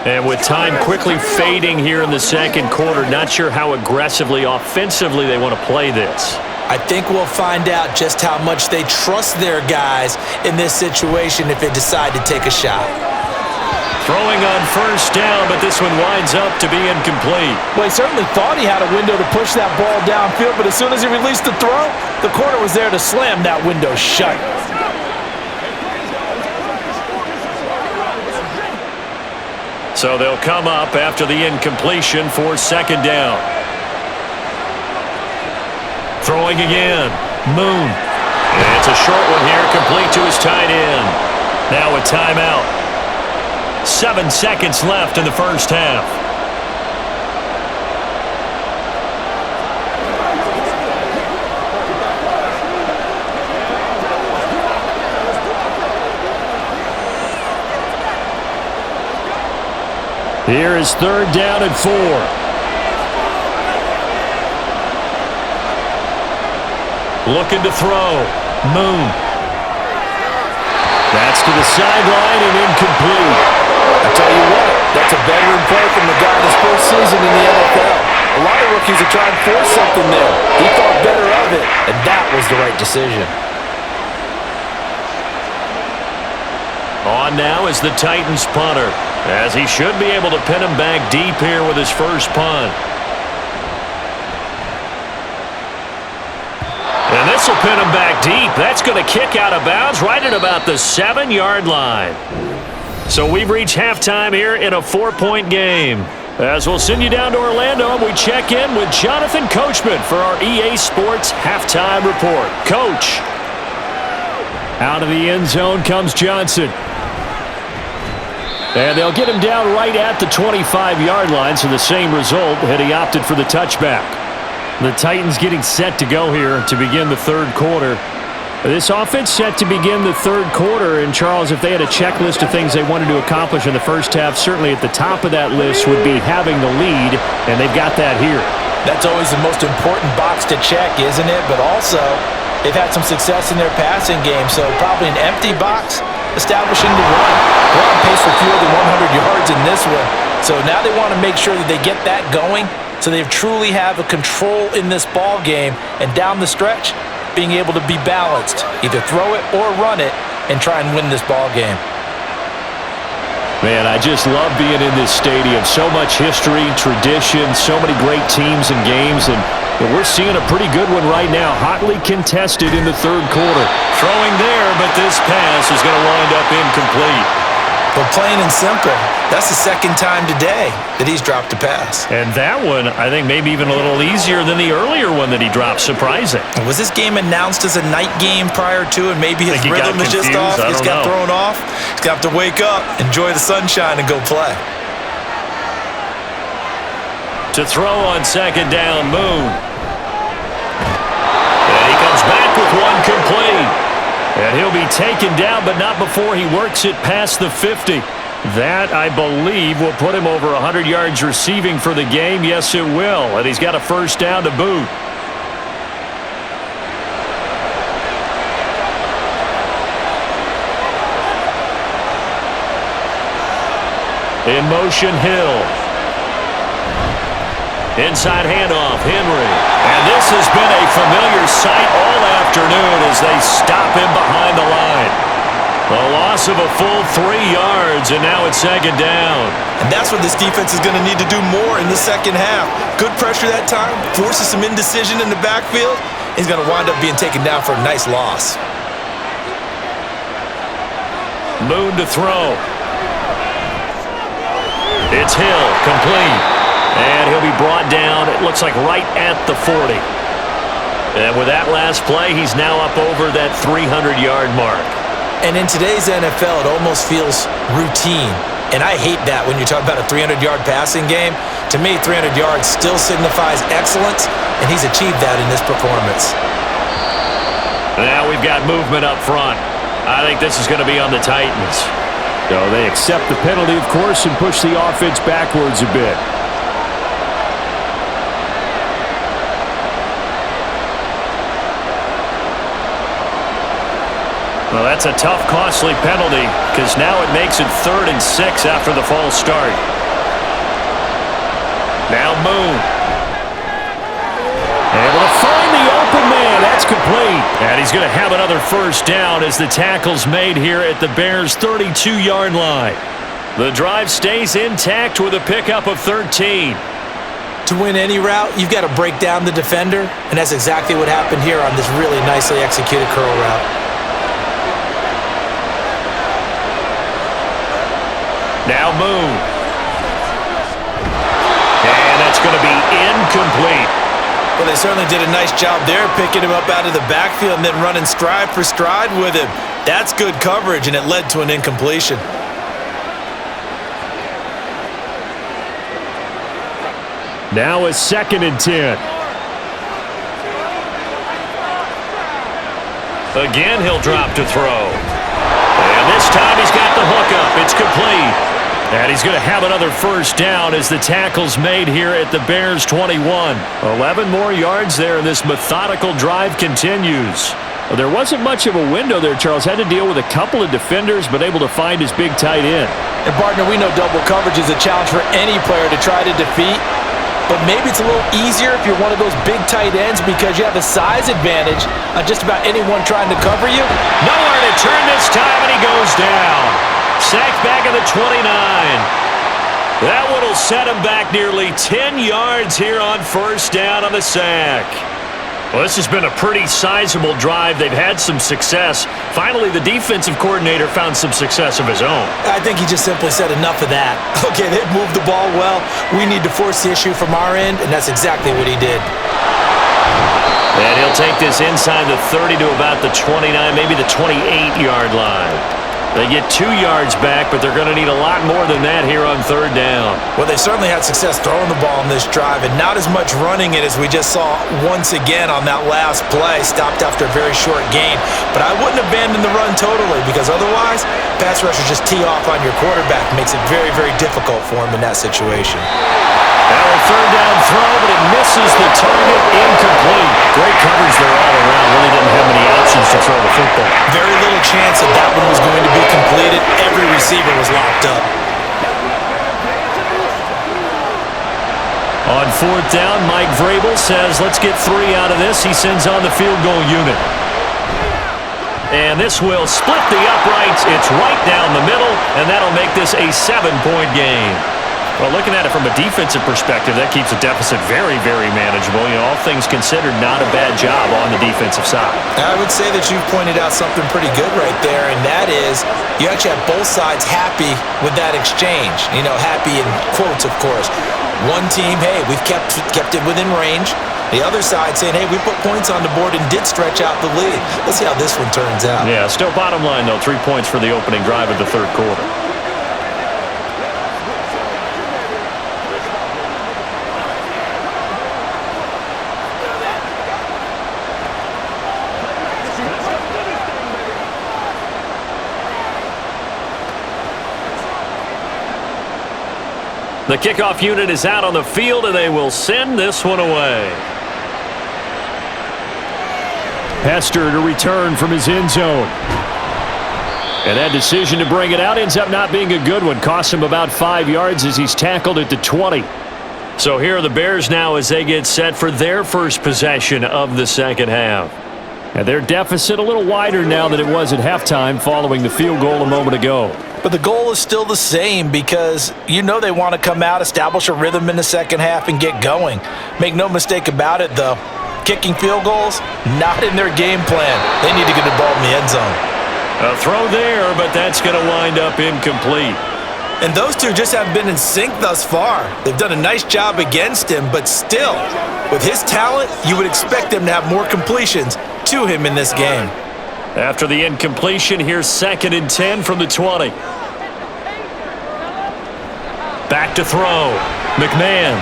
And with time quickly fading here in the second quarter, not sure how aggressively, offensively they want to play this. I think we'll find out just how much they trust their guys in this situation if they decide to take a shot. Throwing on 1st down, but this one winds up to be incomplete. Well, he certainly thought he had a window to push that ball downfield, but as soon as he released the throw, the corner was there to slam that window shut. So they'll come up after the incompletion for 2nd down. Throwing again. Moon. And it's a short one here, complete to his tight end. Now a timeout. 7 seconds left in the first half. Here is 3rd down and 4. Looking to throw. Moon. That's to the sideline and incomplete. I tell you what, that's a veteran play from the guy in his first season in the NFL. A lot of rookies are trying to force something there. He thought better of it, and that was the right decision. On now is the Titans punter, as he should be able to pin him back deep here with his first punt. And this will pin him back deep. That's going to kick out of bounds right at about the 7-yard line. So we've reached halftime here in a 4-point game. As we'll send you down to Orlando, and we check in with Jonathan Coachman for our EA Sports Halftime Report. Coach. Out of the end zone comes Johnson. And they'll get him down right at the 25-yard line, so the same result had he opted for the touchback. The Titans getting set to go here to begin the third quarter. This offense set to begin the third quarter, and Charles, if they had a checklist of things they wanted to accomplish in the first half, certainly at the top of that list would be having the lead, and they've got that here. That's always the most important box to check, isn't it? But also, they've had some success in their passing game, so probably an empty box establishing the run. They're on pace for fewer than 100 yards in this one, so now they want to make sure that they get that going so they truly have a control in this ball game, and down the stretch, being able to be balanced, either throw it or run it, and try and win this ball game. Man, I just love being in this stadium. So much history, tradition, so many great teams and games, and we're seeing a pretty good one right now. Hotly contested in the third quarter. Throwing there, but this pass is going to wind up incomplete. But plain and simple, that's the second time today that he's dropped a pass. And that one, I think, maybe even a little easier than the earlier one that he dropped. Surprising. Was this game announced as a night game prior to, and maybe his rhythm is just off? He's got thrown off. He's got to wake up, enjoy the sunshine, and go play. To throw on second down, Moon. And he comes back with one complete. And he'll be taken down, but not before he works it past the 50. That, I believe, will put him over 100 yards receiving for the game. Yes, it will. And he's got a first down to boot. In motion, Hill. Inside handoff, Henry. And this has been a familiar sight all afternoon as they stop him behind the line. A loss of a full 3 yards, and now it's second down. And that's what this defense is going to need to do more in the second half. Good pressure that time, forces some indecision in the backfield. He's going to wind up being taken down for a nice loss. Moon to throw. It's Hill, complete. And he'll be brought down, it looks like right at the 40. And with that last play, he's now up over that 300-yard mark. And in today's NFL, it almost feels routine. And I hate that when you talk about a 300-yard passing game. To me, 300 yards still signifies excellence, and he's achieved that in this performance. Now we've got movement up front. I think this is going to be on the Titans. So they accept the penalty, of course, and push the offense backwards a bit. Well, that's a tough, costly penalty because now it makes it 3rd and 6 after the false start. Now Moon. Able to find the open man. That's complete. And he's going to have another first down as the tackle's made here at the Bears' 32-yard line. The drive stays intact with a pickup of 13. To win any route, you've got to break down the defender, and that's exactly what happened here on this really nicely executed curl route. Now Moon. And that's going to be incomplete. Well, they certainly did a nice job there, picking him up out of the backfield and then running stride for stride with him. That's good coverage, and it led to an incompletion. Now it's 2nd and 10. Again, he'll drop to throw. And this time he's got the hookup. It's complete. And he's going to have another first down as the tackle's made here at the Bears' 21. 11 more yards there, and this methodical drive continues. Well, there wasn't much of a window there, Charles. Had to deal with a couple of defenders, but able to find his big tight end. And, partner, we know double coverage is a challenge for any player to try to defeat. But maybe it's a little easier if you're one of those big tight ends because you have a size advantage on just about anyone trying to cover you. Nowhere to turn this time, and he goes down. Sacked back at the 29. That one will set him back nearly 10 yards here on first down on the sack. Well, this has been a pretty sizable drive. They've had some success. Finally, the defensive coordinator found some success of his own. I think he just simply said enough of that. Okay, they've moved the ball well. We need to force the issue from our end, and that's exactly what he did. And he'll take this inside the 30 to about the 29, maybe the 28-yard line. They get 2 yards back, but they're going to need a lot more than that here on third down. Well, they certainly had success throwing the ball in this drive, and not as much running it as we just saw once again on that last play, stopped after a very short gain. But I wouldn't abandon the run totally, because otherwise, pass rushers just tee off on your quarterback. Makes it very, very difficult for him in that situation. Now a third down throw, but it misses the target, incomplete. Great coverage there all around. Really didn't have many options to throw the football. Very little chance that that one was going to be completed. Every receiver was locked up. On 4th down. Mike Vrabel says, let's get 3 out of this. He sends on the field goal unit. And this will split the uprights. It's right down the middle, and that'll make this a 7-point game. Well, looking at it from a defensive perspective, that keeps the deficit very, very manageable. You know, all things considered, not a bad job on the defensive side. I would say that you've pointed out something pretty good right there, and that is you actually have both sides happy with that exchange. You know, happy in quotes, of course. One team, hey, we've kept it within range. The other side saying, hey, we put points on the board and did stretch out the lead. Let's see how this one turns out. Yeah, still bottom line, though, 3 points for the opening drive of the third quarter. The kickoff unit is out on the field, and they will send this one away. Hester to return from his end zone. And that decision to bring it out ends up not being a good one. Costs him about 5 yards as he's tackled at the 20. So here are the Bears now as they get set for their first possession of the second half. And their deficit a little wider now than it was at halftime following the field goal a moment ago. But the goal is still the same because you know they want to come out, establish a rhythm in the second half, and get going. Make no mistake about it, though. Kicking field goals, not in their game plan. They need to get the ball in the end zone. A throw there, but that's going to wind up incomplete. And those two just haven't been in sync thus far. They've done a nice job against him, but still, with his talent, you would expect him to have more completions to him in this game. After the incompletion, here's 2nd and 10 from the 20. Back to throw. McMahon.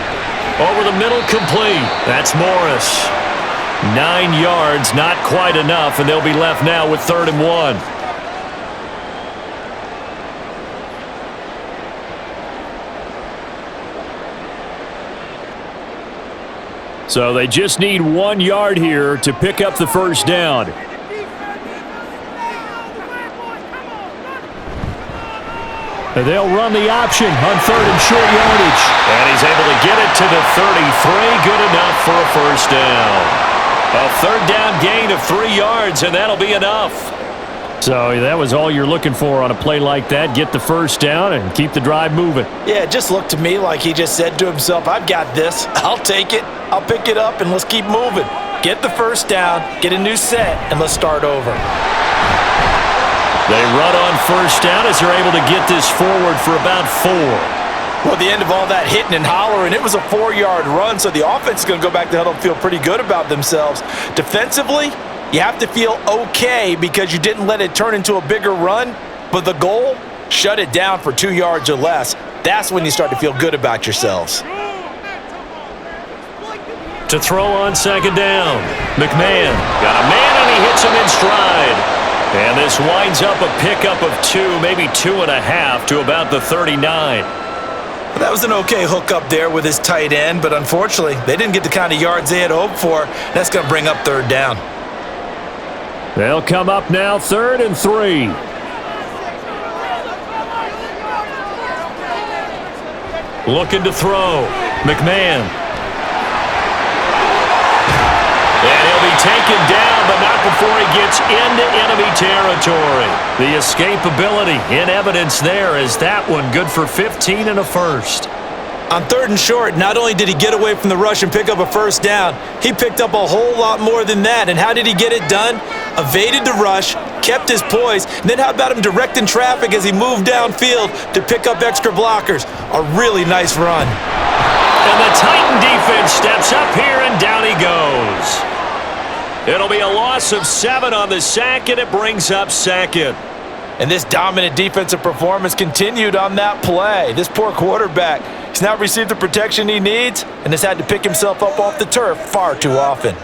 Over the middle, complete. That's Morris. 9 yards, not quite enough, and they'll be left now with 3rd and 1. So they just need 1 yard here to pick up the first down. And they'll run the option on 3rd and short yardage. And he's able to get it to the 33. Good enough for a first down. A 3rd down gain of 3 yards, and that'll be enough. So that was all you're looking for on a play like that. Get the first down and keep the drive moving. Yeah, it just looked to me like he just said to himself, I've got this. I'll take it. I'll pick it up, and let's keep moving. Get the first down, get a new set, and let's start over. They run on first down as they're able to get this forward for about 4. Well, at the end of all that hitting and hollering, it was a 4-yard run, so the offense is going to go back to huddle and feel pretty good about themselves. Defensively, you have to feel okay because you didn't let it turn into a bigger run, but the goal, shut it down for 2 yards or less. That's when you start to feel good about yourselves. To throw on 2nd down. McMahon got a man, and he hits him in stride. And this winds up a pickup of 2, maybe 2.5 to about the 39. That was an okay hook up there with his tight end, but unfortunately, they didn't get the kind of yards they had hoped for. That's going to bring up 3rd down. They'll come up now 3rd and 3. Looking to throw. McMahon. And he'll be taken down, but not before he gets into enemy territory. The escapability in evidence there is that one good for 15 and a first. On 3rd and short, not only did he get away from the rush and pick up a first down, he picked up a whole lot more than that. And how did he get it done? Evaded the rush, kept his poise, and then how about him directing traffic as he moved downfield to pick up extra blockers? A really nice run. And the Titan defense steps up here, and down he goes. It'll be a loss of 7 on the sack, and it brings up 2nd. And this dominant defensive performance continued on that play. This poor quarterback, he's now received the protection he needs and has had to pick himself up off the turf far too often.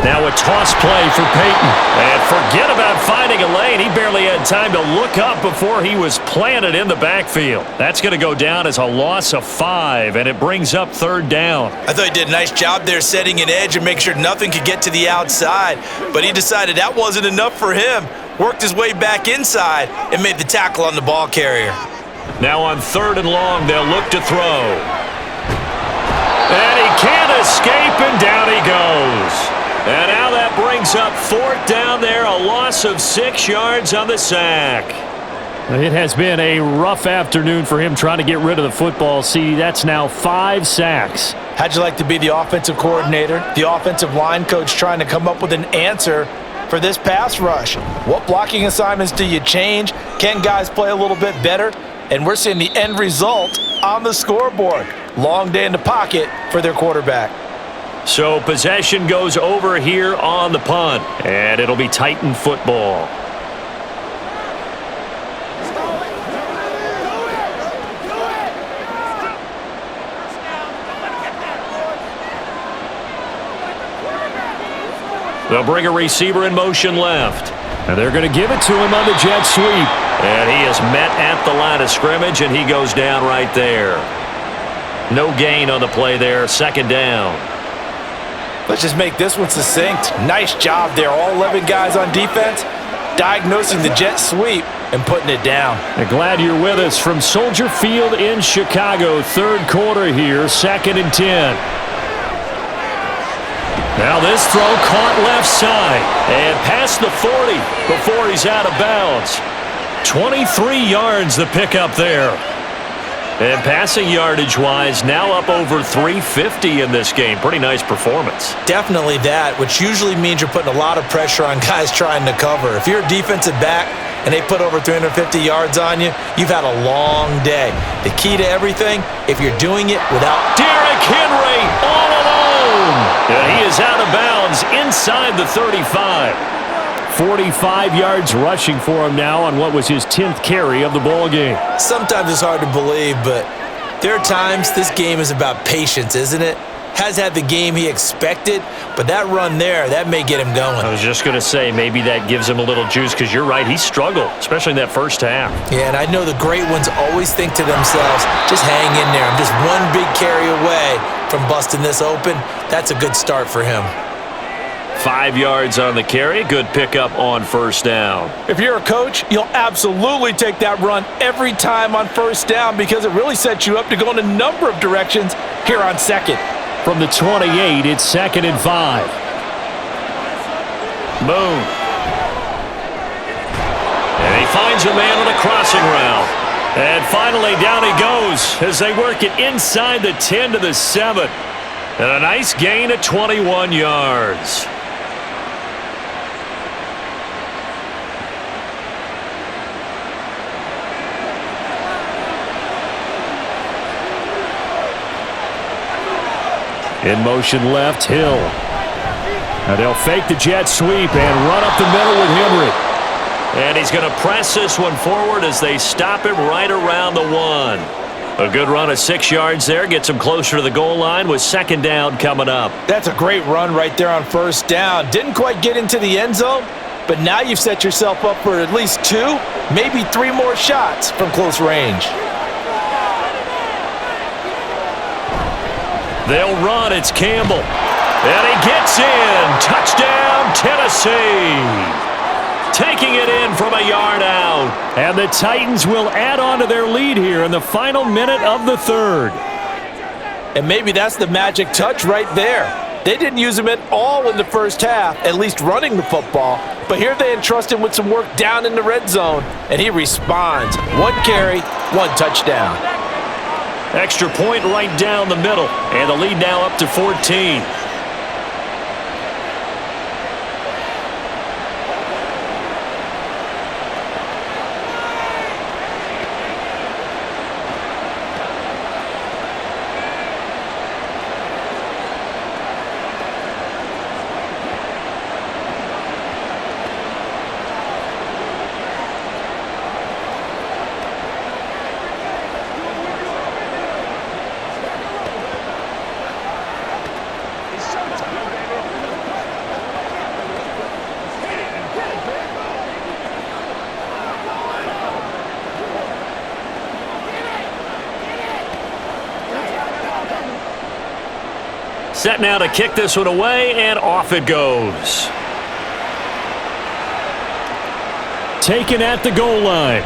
Now a toss play for Peyton. And forget about finding a lane. He barely had time to look up before he was planted in the backfield. That's going to go down as a loss of 5, and it brings up 3rd down. I thought he did a nice job there setting an edge and making sure nothing could get to the outside, but he decided that wasn't enough for him. Worked his way back inside and made the tackle on the ball carrier. Now on 3rd and long, they'll look to throw. And he can't escape, and down he goes. And now that brings up 4th down there, a loss of 6 yards on the sack. It has been a rough afternoon for him trying to get rid of the football. See, that's now 5 sacks. How'd you like to be the offensive coordinator, the offensive line coach trying to come up with an answer for this pass rush? What blocking assignments do you change? Can guys play a little bit better? And we're seeing the end result on the scoreboard. Long day in the pocket for their quarterback. So possession goes over here on the punt, and it'll be Titan football. They'll bring a receiver in motion left. And they're going to give it to him on the jet sweep. And he is met at the line of scrimmage, and he goes down right there. No gain on the play there, 2nd down. Let's just make this one succinct. Nice job there. All 11 guys on defense diagnosing the jet sweep and putting it down. And glad you're with us from Soldier Field in Chicago. 3rd quarter here, 2nd and 10. Now this throw caught left side and past the 40 before he's out of bounds. 23 yards the pickup there. And passing yardage-wise, now up over 350 in this game. Pretty nice performance. Definitely that, which usually means you're putting a lot of pressure on guys trying to cover. If you're a defensive back and they put over 350 yards on you, you've had a long day. The key to everything, if you're doing it without Derrick Henry all alone. And he is out of bounds inside the 35. 45 yards rushing for him now on what was his 10th carry of the ball game. Sometimes it's hard to believe, but there are times this game is about patience, isn't it? Has had the game he expected, but that run there, that may get him going. I was just going to say, maybe that gives him a little juice, because you're right, he struggled, especially in that first half. Yeah, and I know the great ones always think to themselves, just hang in there. I'm just one big carry away from busting this open. That's a good start for him. 5 yards on the carry. Good pickup on 1st down. If you're a coach, you'll absolutely take that run every time on 1st down because it really sets you up to go in a number of directions here on 2nd. From the 28, it's 2nd and 5. Boom. And he finds a man on a crossing route. And finally down he goes as they work it inside the 10 to the 7. And a nice gain of 21 yards. In motion left, Hill. Now they'll fake the jet sweep and run up the middle with Henry. And he's going to press this one forward as they stop him right around the 1. A good run of 6 yards there. Gets him closer to the goal line with 2nd down coming up. That's a great run right there on 1st down. Didn't quite get into the end zone, but now you've set yourself up for at least 2, maybe 3 more shots from close range. They'll run. It's Campbell. And he gets in. Touchdown, Tennessee. Taking it in from a yard out. And the Titans will add on to their lead here in the final minute of the 3rd. And maybe that's the magic touch right there. They didn't use him at all in the first half, at least running the football. But here they entrust him with some work down in the red zone, and he responds. 1 carry, 1 touchdown. Extra point right down the middle. And the lead now up to 14. Set now to kick this one away, and off it goes. Taken at the goal line.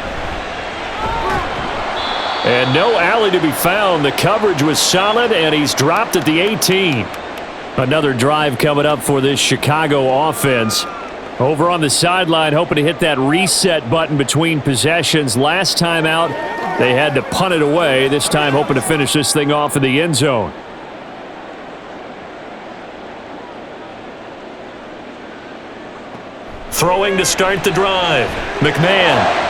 And no alley to be found. The coverage was solid, and he's dropped at the 18. Another drive coming up for this Chicago offense. Over on the sideline, hoping to hit that reset button between possessions. Last time out, they had to punt it away. This time, hoping to finish this thing off in the end zone. Throwing to start the drive. McMahon.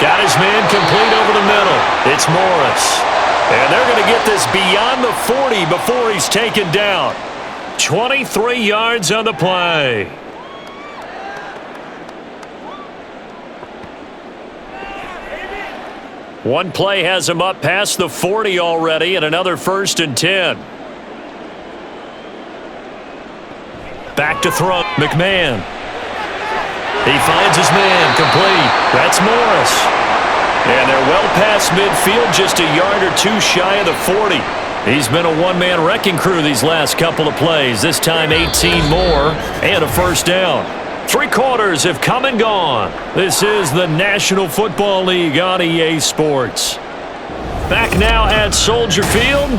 Got his man complete over the middle. It's Morris. And they're going to get this beyond the 40 before he's taken down. 23 yards on the play. One play has him up past the 40 already, and another 1st and 10. Back to throw. McMahon. He finds his man complete. That's Morris. And they're well past midfield, just a yard or two shy of the 40. He's been a one-man wrecking crew these last couple of plays. This time 18 more and a 1st down. 3 quarters have come and gone. This is the National Football League on EA Sports. Back now at Soldier Field.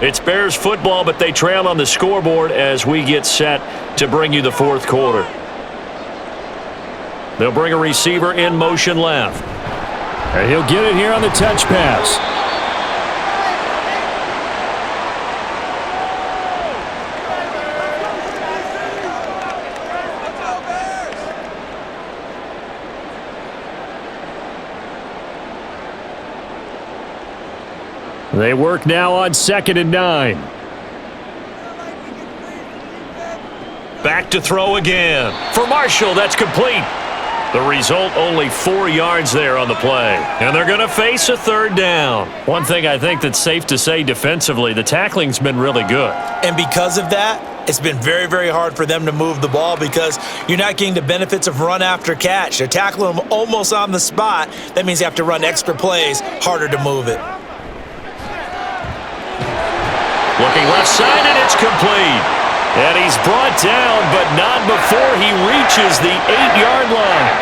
It's Bears football, but they trail on the scoreboard as we get set to bring you the 4th quarter. They'll bring a receiver in motion left. And he'll get it here on the touch pass. They work now on 2nd and 9. Back to throw again. For Marshall, that's complete. The result, only 4 yards there on the play. And they're going to face a 3rd down. One thing I think that's safe to say defensively, the tackling's been really good. And because of that, it's been very, very hard for them to move the ball because you're not getting the benefits of run after catch. They're tackling them almost on the spot. That means you have to run extra plays, harder to move it. Looking left side, and it's complete. And he's brought down, but not before he reaches the 8-yard line.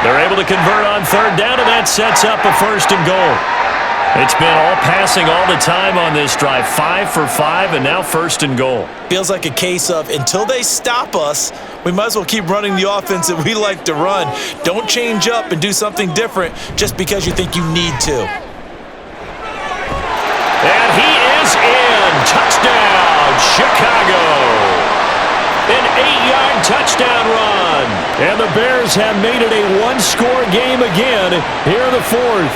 They're able to convert on 3rd down, and that sets up a 1st and goal. It's been all passing all the time on this drive. 5 for 5, and now 1st and goal. Feels like a case of until they stop us, we might as well keep running the offense that we like to run. Don't change up and do something different just because you think you need to. And he is in. Touchdown, Chicago. An 8-yard touchdown run. And the Bears have made it a one-score game again here in the 4th.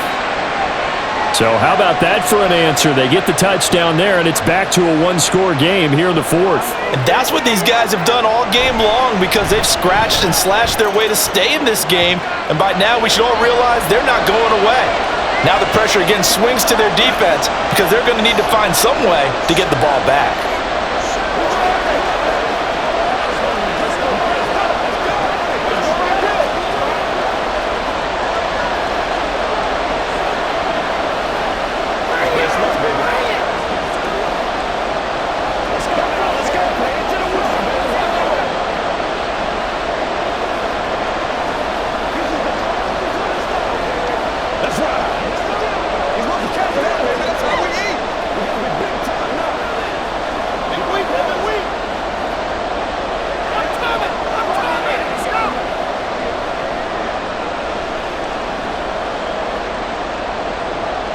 So how about that for an answer? They get the touchdown there, and it's back to a one-score game here in the 4th. And that's what these guys have done all game long because they've scratched and slashed their way to stay in this game. And by now, we should all realize they're not going away. Now the pressure again swings to their defense because they're going to need to find some way to get the ball back.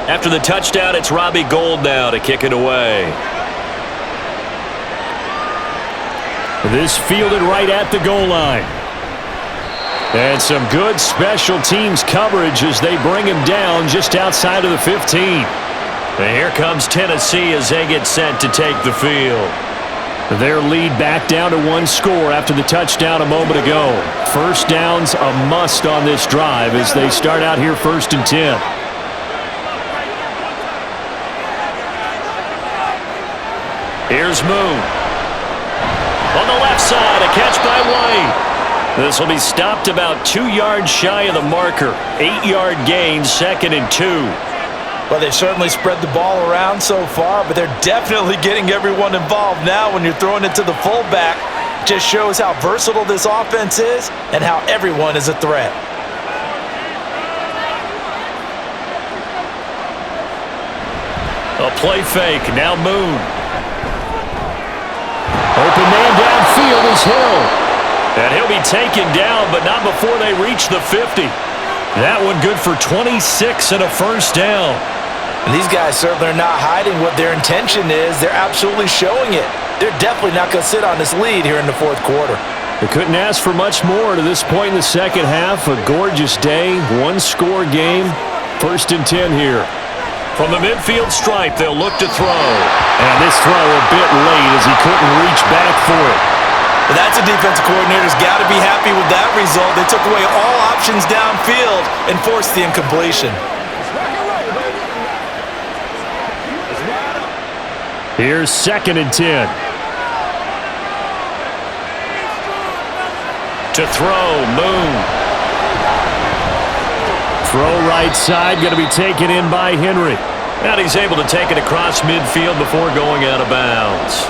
After the touchdown, it's Robbie Gould now to kick it away. This fielded right at the goal line. And some good special teams coverage as they bring him down just outside of the 15. And here comes Tennessee as they get set to take the field. Their lead back down to one score after the touchdown a moment ago. 1st down's a must on this drive as they start out here 1st and 10. Here's Moon. On the left side, a catch by White. This will be stopped about 2 yards shy of the marker. 8-yard gain, 2nd and 2. Well, they've certainly spread the ball around so far, but they're definitely getting everyone involved now when you're throwing it to the fullback. Just shows how versatile this offense is and how everyone is a threat. A play fake. Now Moon. Open man downfield is Hill. And he'll be taken down, but not before they reach the 50. That one good for 26 and a first down. And these guys certainly are not hiding what their intention is. They're absolutely showing it. They're definitely not going to sit on this lead here in the fourth quarter. They couldn't ask for much more to this point in the second half. A gorgeous day, one-score game. 1st and 10 here. From the midfield stripe, they'll look to throw. And this throw a bit late as he couldn't reach back for it. But that's a defensive coordinator's got to be happy with that result. They took away all options downfield and forced the incompletion. Here's 2nd and 10. To throw, Moon. Throw right side, going to be taken in by Henry. And he's able to take it across midfield before going out of bounds.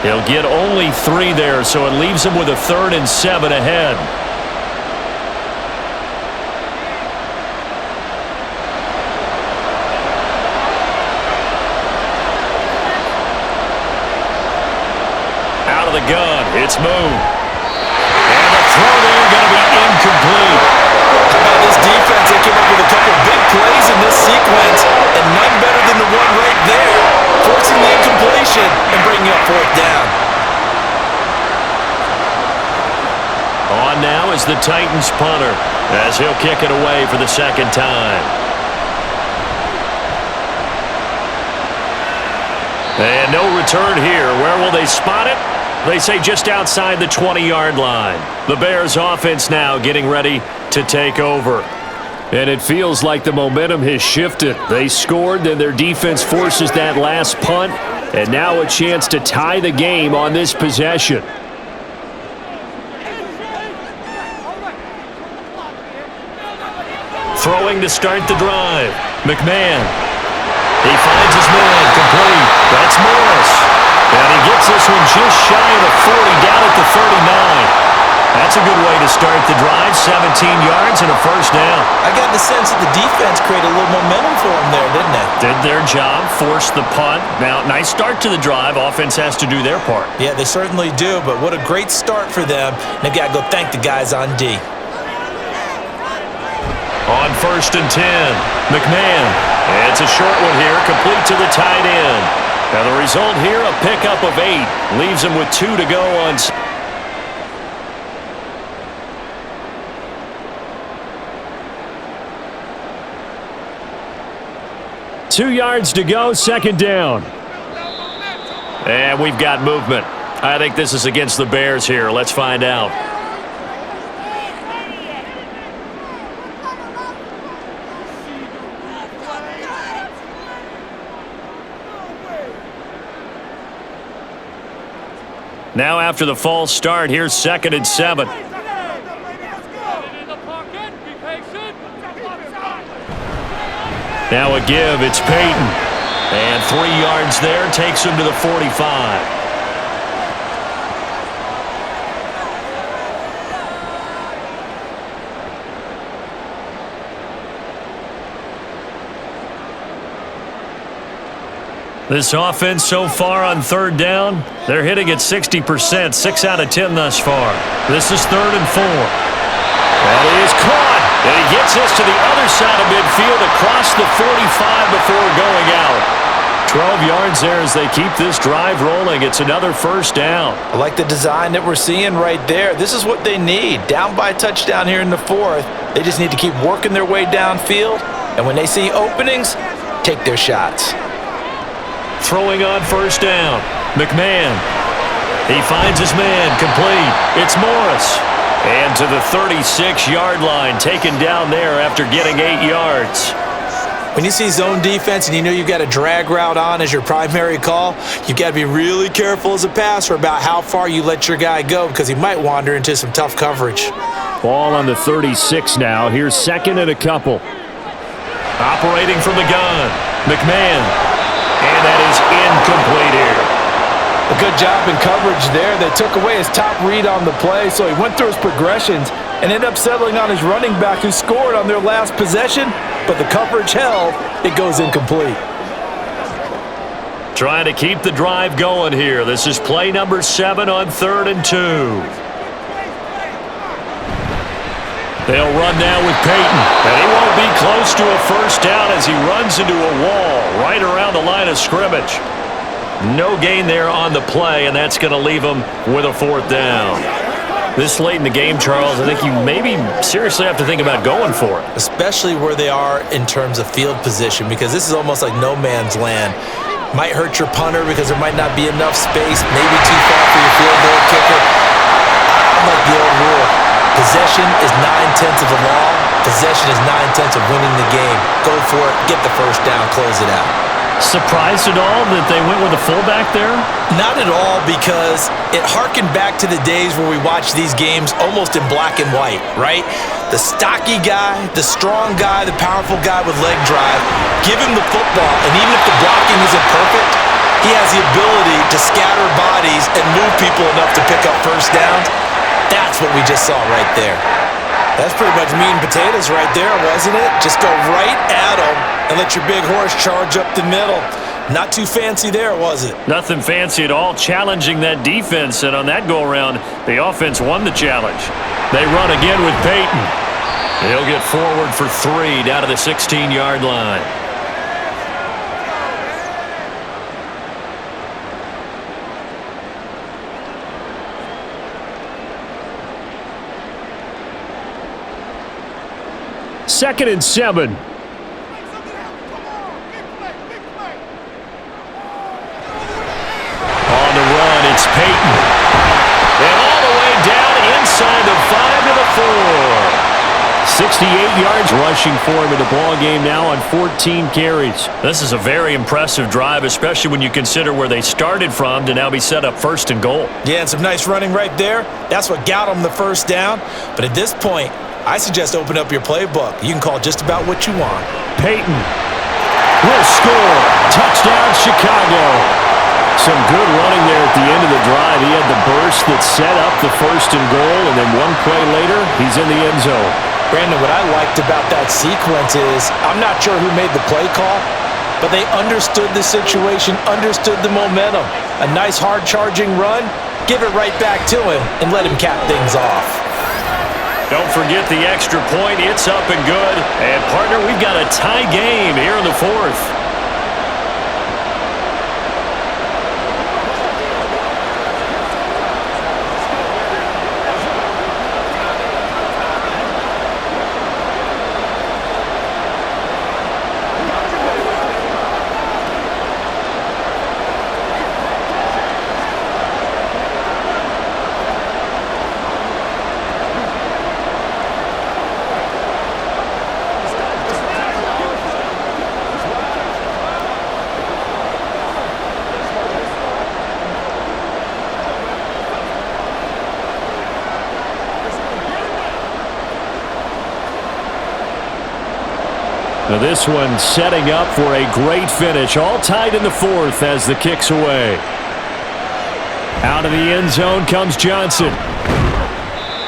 He'll get only 3 there, so it leaves him with a 3rd and 7 ahead. Out of the gun, it's Moon. And the throw there going to be incomplete. How about this defense? They came up with a couple big plays in this sequence, and none better than the one right there, forcing the incompletion and bringing up 4th down. On now is the Titans punter, as he'll kick it away for the 2nd time. And no return here. Where will they spot it? They say just outside the 20-yard line. The Bears offense now getting ready to take over. And it feels like the momentum has shifted. They scored, then their defense forces that last punt, and now a chance to tie the game on this possession. Throwing to start the drive. McMahon. He finds his man, complete. That's Morris. And he gets this one just shy of the 40, down at the 39. That's a good way to start the drive. 17 yards and a first down. I got the sense that the defense created a little momentum for them there, didn't they? Did their job, forced the punt. Now, nice start to the drive. Offense has to do their part. Yeah, they certainly do, but what a great start for them. They've got to go thank the guys on D. On 1st and 10, McMahon. It's a short one here, complete to the tight end. Now the result here, a pickup of 8. Leaves him with 2 to go on. 2 yards to go, 2nd down. And we've got movement. I think this is against the Bears here. Let's find out. Now after the false start, here's 2nd and 7. Now a give, it's Peyton. And 3 yards there, takes him to the 45. This offense so far on 3rd down, they're hitting at 60%, 6 out of 10 thus far. This is 3rd and 4. And he is caught. And he gets this to the other side of midfield across the 45 before going out. 12 yards there as they keep this drive rolling. It's another first down. I like the design that we're seeing right there. This is what they need. Down by a touchdown here in the 4th. They just need to keep working their way downfield. And when they see openings, take their shots. Throwing on first down. McMahon. He finds his man, complete. It's Morris. And to the 36-yard line, taken down there after getting 8 yards. When you see zone defense and you know you've got a drag route on as your primary call, you've got to be really careful as a passer about how far you let your guy go because he might wander into some tough coverage. Ball on the 36 now. Here's 2nd and a couple. Operating from the gun, McMahon. And that is incomplete here. A good job in coverage there. They took away his top read on the play, so he went through his progressions and ended up settling on his running back who scored on their last possession, but the coverage held. It goes incomplete. Trying to keep the drive going here. This is play number 7 on 3rd and 2. They'll run now with Peyton. And he won't be close to a first down as he runs into a wall right around the line of scrimmage. No gain there on the play, and that's going to leave him with a 4th down. This late in the game, Charles, I think you maybe seriously have to think about going for it. Especially where they are in terms of field position, because this is almost like no man's land. Might hurt your punter because there might not be enough space, maybe too far for your field goal kicker. I like the old rule. Possession is 9/10 of the law. Possession is 9/10 of winning the game. Go for it, get the first down, close it out. Surprised at all that they went with a fullback there? Not at all, because it harkened back to the days where we watched these games almost in black and white, right? The stocky guy, the strong guy, the powerful guy with leg drive, give him the football, and even if the blocking isn't perfect, he has the ability to scatter bodies and move people enough to pick up first downs. That's what we just saw right there. That's pretty much meat and potatoes right there, wasn't it? Just go right at him and let your big horse charge up the middle. Not too fancy there, was it? Nothing fancy at all, challenging that defense, and on that go-around, the offense won the challenge. They run again with Peyton. He'll get forward for 3 down to the 16-yard line. Second and 7. On the run, it's Peyton. And all the way down inside the 5 to the 4. 68 yards rushing for him in the ball game now on 14 carries. This is a very impressive drive, especially when you consider where they started from to now be set up 1st and goal. Yeah, and some nice running right there. That's what got them the first down. But at this point, I suggest open up your playbook. You can call just about what you want. Peyton will score. Touchdown, Chicago. Some good running there at the end of the drive. He had the burst that set up the 1st and goal, and then one play later, he's in the end zone. Brandon, what I liked about that sequence is I'm not sure who made the play call, but they understood the situation, understood the momentum. A nice hard-charging run, give it right back to him, and let him cap things off. Don't forget the extra point. It's up and good. And, partner, we've got a tie game here in the 4th. Now this one setting up for a great finish. All tied in the 4th as the kick's away. Out of the end zone comes Johnson.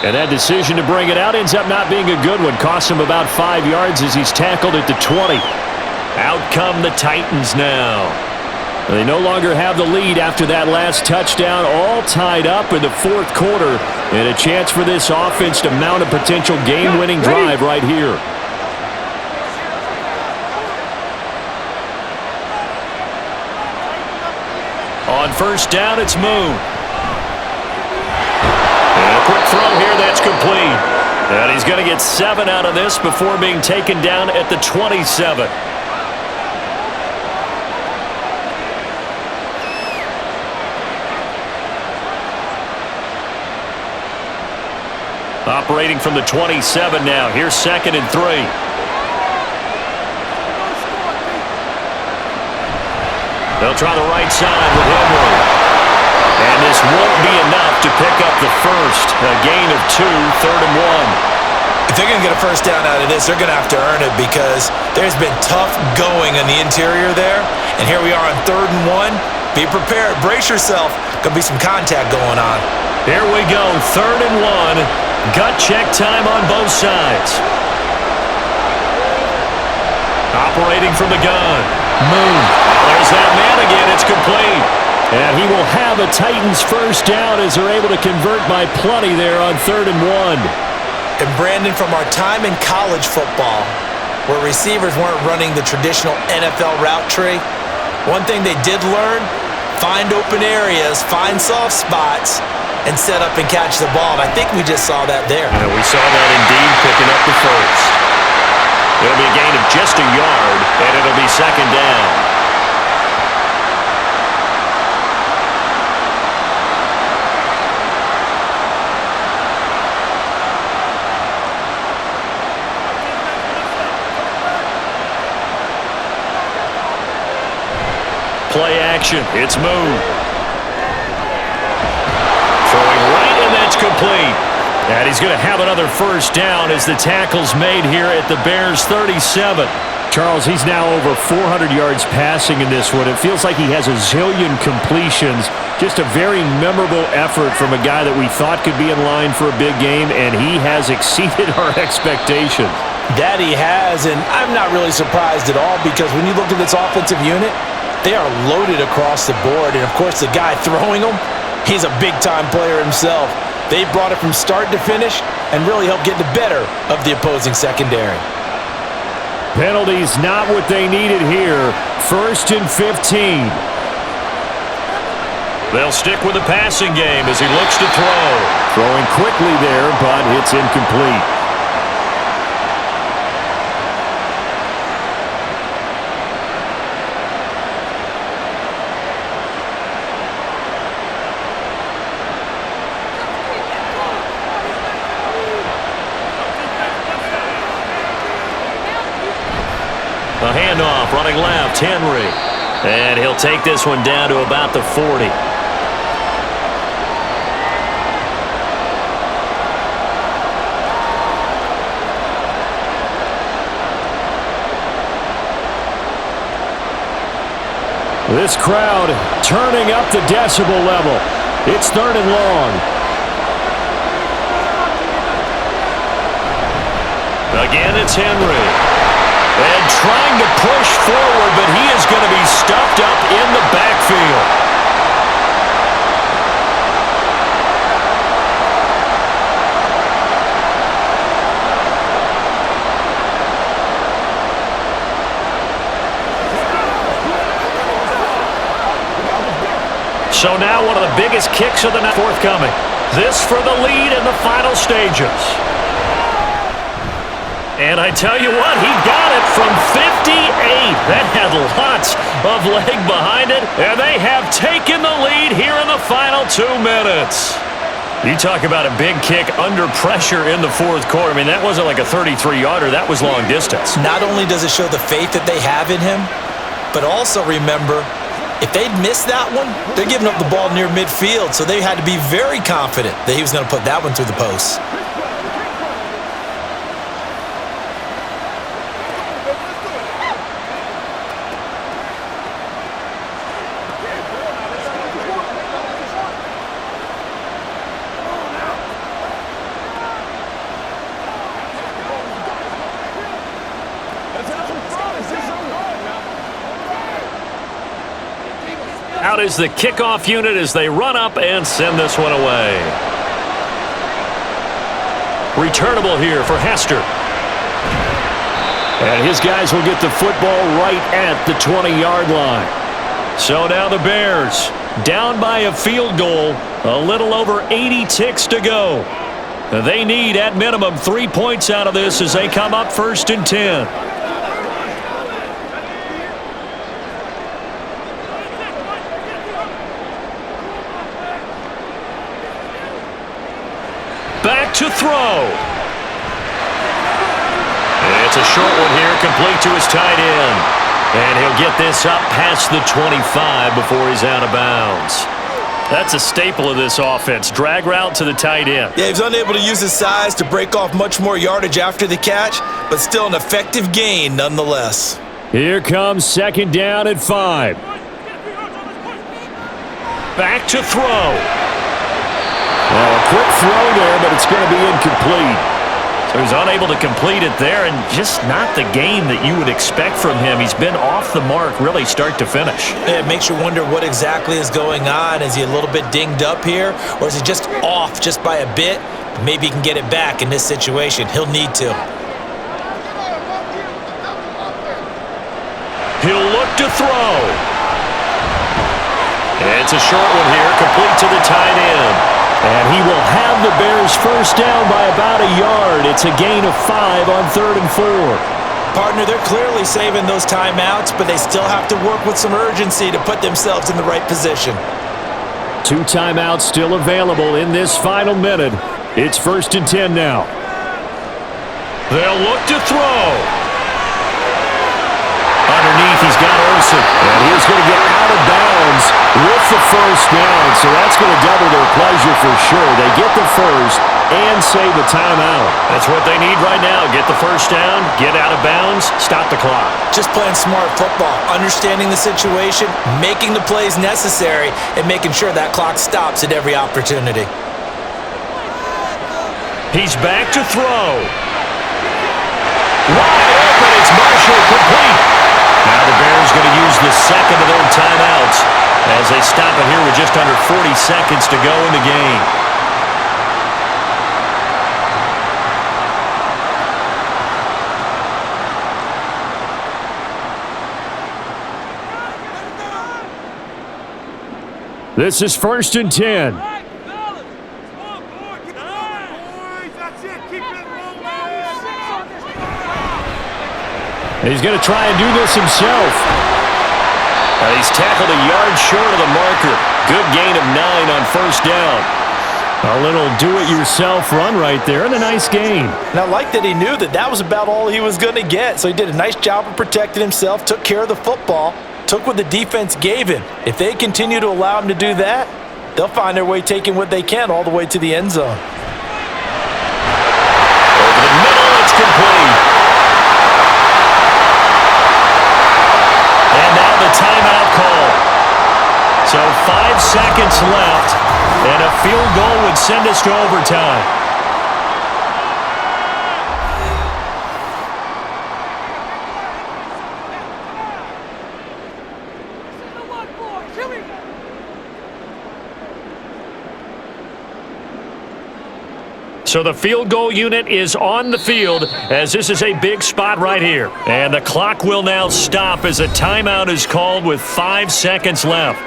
And that decision to bring it out ends up not being a good one. Costs him about 5 yards as he's tackled at the 20. Out come the Titans now. They no longer have the lead after that last touchdown. All tied up in the 4th quarter. And a chance for this offense to mount a potential game-winning drive right here. On first down, it's Moon. And a quick throw here, that's complete. And he's going to get 7 out of this before being taken down at the 27. Operating from the 27 now. Here's 2nd and 3. They'll try the right side with Henry. And this won't be enough to pick up the first. A gain of 2, 3rd and 1. If they're going to get a first down out of this, they're going to have to earn it because there's been tough going on the interior there. And here we are on 3rd and 1. Be prepared. Brace yourself. Going to be some contact going on. Here we go. 3rd and 1. Gut check time on both sides. Operating from the gun. Moon. There's that man again. It's complete. And he will have a Titans first down as they're able to convert by plenty there on 3rd and 1. And Brandon, from our time in college football, where receivers weren't running the traditional NFL route tree, one thing they did learn, find open areas, find soft spots, and set up and catch the ball. And I think we just saw that there. Yeah, we saw that indeed, picking up the first. It'll be a gain of just a yard, and it'll be 2nd down. Play action. It's moved. Throwing right, and that's complete. And he's going to have another first down as the tackle's made here at the Bears' 37. Charles, he's now over 400 yards passing in this one. It feels like he has a zillion completions. Just a very memorable effort from a guy that we thought could be in line for a big game, and he has exceeded our expectations. That he has, and I'm not really surprised at all, because when you look at this offensive unit, they are loaded across the board. And, of course, the guy throwing them, he's a big-time player himself. They brought it from start to finish and really helped get the better of the opposing secondary. Penalties not what they needed here. 1st and 15. They'll stick with the passing game as he looks to throw. Throwing quickly there, but it's incomplete. A handoff, running left, Henry. And he'll take this one down to about the 40. This crowd turning up the decibel level. It's 3rd and long. Again, it's Henry. And trying to push forward, but he is going to be stuffed up in the backfield. So now one of the biggest kicks of the night forthcoming. This for the lead in the final stages. And I tell you what, he got it from 58. That had lots of leg behind it. And they have taken the lead here in the final 2 minutes. You talk about a big kick under pressure in the 4th quarter. I mean, that wasn't like a 33-yarder. That was long distance. Not only does it show the faith that they have in him, but also remember, if they'd missed that one, they're giving up the ball near midfield. So they had to be very confident that he was going to put that one through the post. Out is the kickoff unit as they run up and send this one away. Returnable here for Hester. And his guys will get the football right at the 20-yard line. So now the Bears down by a field goal, a little over 80 ticks to go. They need at minimum 3 points out of this as they come up 1st and 10. Back to throw. It's a short one here, complete to his tight end. And he'll get this up past the 25 before he's out of bounds. That's a staple of this offense. Drag route to the tight end. Yeah, he was unable to use his size to break off much more yardage after the catch, but still an effective gain nonetheless. Here comes 2nd down at 5. Back to throw. Well, a quick throw there, but it's going to be incomplete. He was unable to complete it there, and just not the game that you would expect from him. He's been off the mark really start to finish. Yeah, it makes you wonder what exactly is going on. Is he a little bit dinged up here, or is he just off just by a bit? Maybe he can get it back in this situation. He'll need to. He'll look to throw. It's a short one here, complete to the tight end. And he will have the Bears first down by about a yard. It's a gain of 5 on 3rd and 4. Partner, they're clearly saving those timeouts, but they still have to work with some urgency to put themselves in the right position. 2 timeouts still available in this final minute. It's 1st and 10 now. They'll look to throw. Underneath, he's got Olsen. And he's going to get out of bounds with the first down. So that's going to double their pleasure for sure. They get the first and save the timeout. That's what they need right now. Get the first down, get out of bounds, stop the clock. Just playing smart football, understanding the situation, making the plays necessary, and making sure that clock stops at every opportunity. He's back to throw. Wide open, it's Marshall, complete. Now the Bears going to use the second of their timeouts as they stop it here with just under 40 seconds to go in the game. This is 1st and 10. He's going to try and do this himself. He's tackled a yard short of the marker. Good gain of 9 on first down. A little do-it-yourself run right there and a nice gain. And I like that he knew that that was about all he was going to get. So he did a nice job of protecting himself, took care of the football, took what the defense gave him. If they continue to allow him to do that, they'll find their way taking what they can all the way to the end zone. Over the middle, it's complete. And now the timeout call. So 5 seconds left, and a field goal would send us to overtime. So the field goal unit is on the field as this is a big spot right here. And the clock will now stop as a timeout is called with 5 seconds left.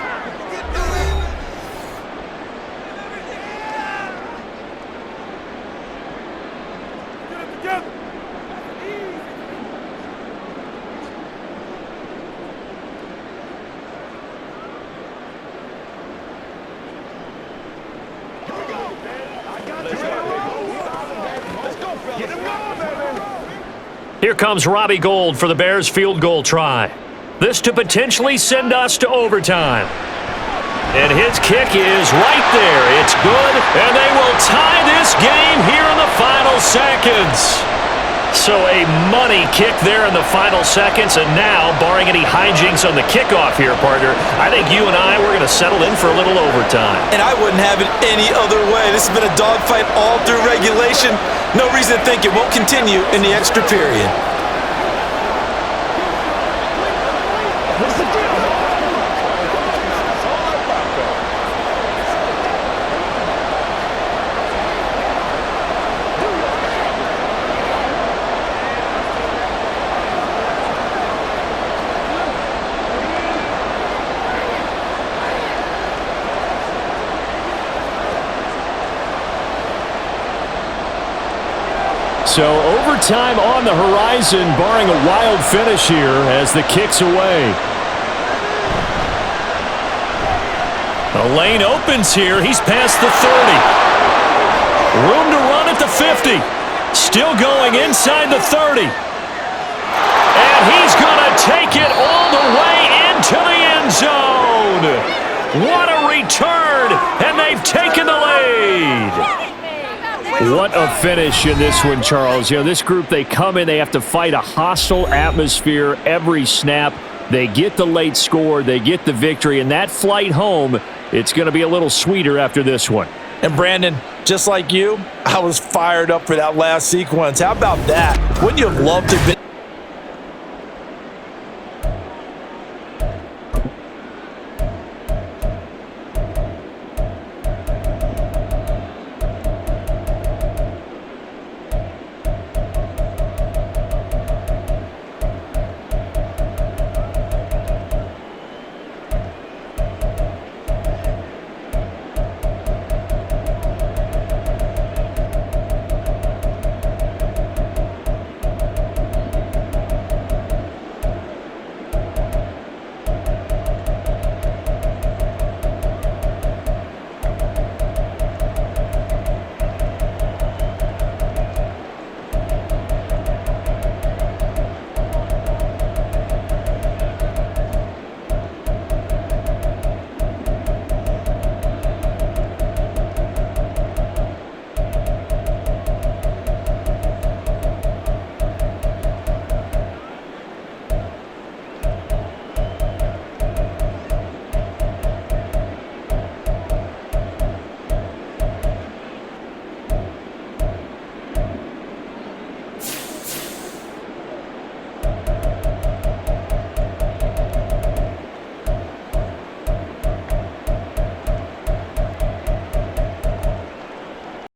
Here comes Robbie Gould for the Bears field goal try. This to potentially send us to overtime. And his kick is right there. It's good, and they will tie this game here in the final seconds. So a money kick there in the final seconds, and now, barring any hijinks on the kickoff here, partner, I think you and I, we're going to settle in for a little overtime. And I wouldn't have it any other way. This has been a dogfight all through regulation. No reason to think it won't continue in the extra period. So overtime on the horizon, barring a wild finish here as the kick's away. The lane opens here. He's past the 30. Room to run at the 50. Still going inside the 30. And he's going to take it all the way into the end zone. What a return, and they've taken the lead. What a finish in this one, Charles. You know, this group, they come in, they have to fight a hostile atmosphere every snap. They get the late score, they get the victory, and that flight home, it's going to be a little sweeter after this one. And Brandon, just like you, I was fired up for that last sequence. How about that? Wouldn't you have loved to have been